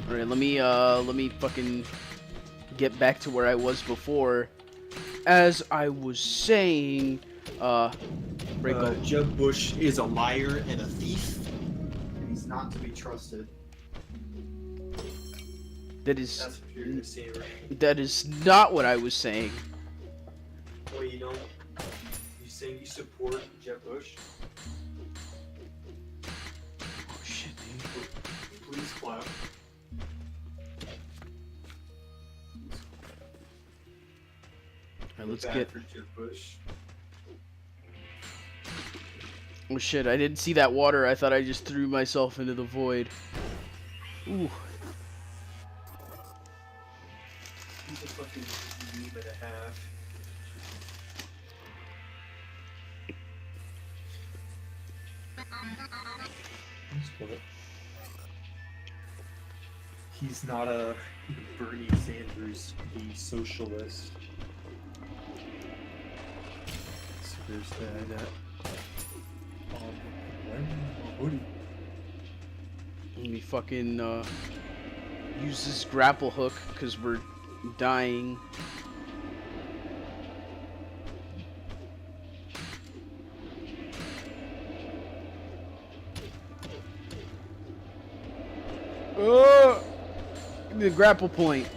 All right, let me fucking get back to where I was before. As I was saying, break Jeb Bush is a liar and a thief. And he's not to be trusted. that is That's what you're gonna say, right? that is not what I was saying. Well, you don't. You saying you support Jeb Bush? Oh shit, dude. Please clap. All right, let's Bad get. for Jeb Bush. Oh shit, I didn't see that water. I thought I just threw myself into the void. Ooh. He's a fucking meme and a half. Let's put it. He's not a Bernie Sanders, the socialist. So there's that. Let me fucking use this grapple hook because we're dying. Give me the grapple point.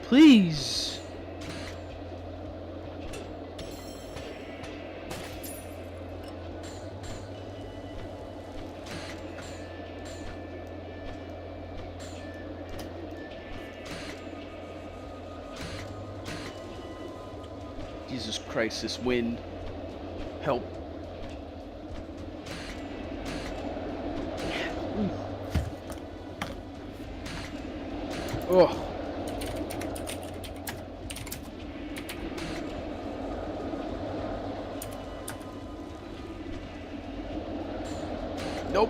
Please. Jesus Christ, this wind. Help. Oh. Nope.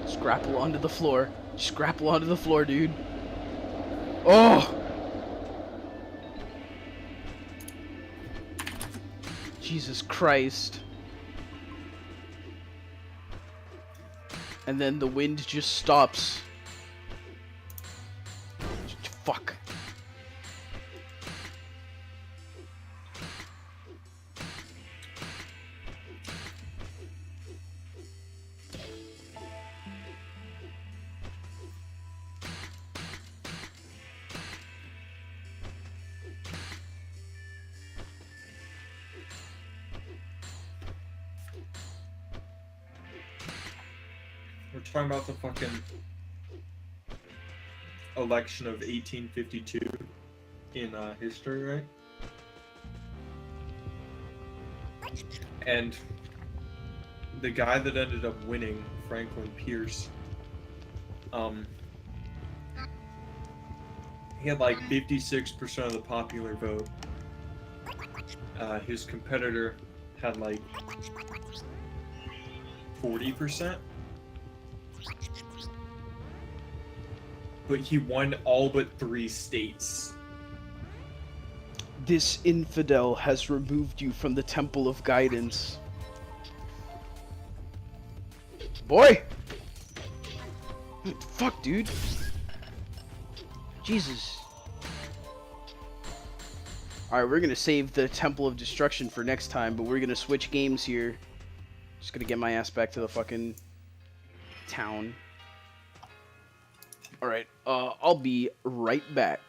Just grapple onto the floor. Just grapple onto the floor, dude. Oh! Jesus Christ. And then the wind just stops. Fuck. We're talking about the fucking election of 1852 in history, right? And the guy that ended up winning, Franklin Pierce, he had like 56% of the popular vote. His competitor had like 40%. But he won all but 3 states. This infidel has removed you from the temple of guidance. Boy! Fuck, dude. Jesus. Alright, we're gonna save the Temple of Destruction for next time, but we're gonna switch games here. Just gonna get my ass back to the fucking town. Alright, I'll be right back.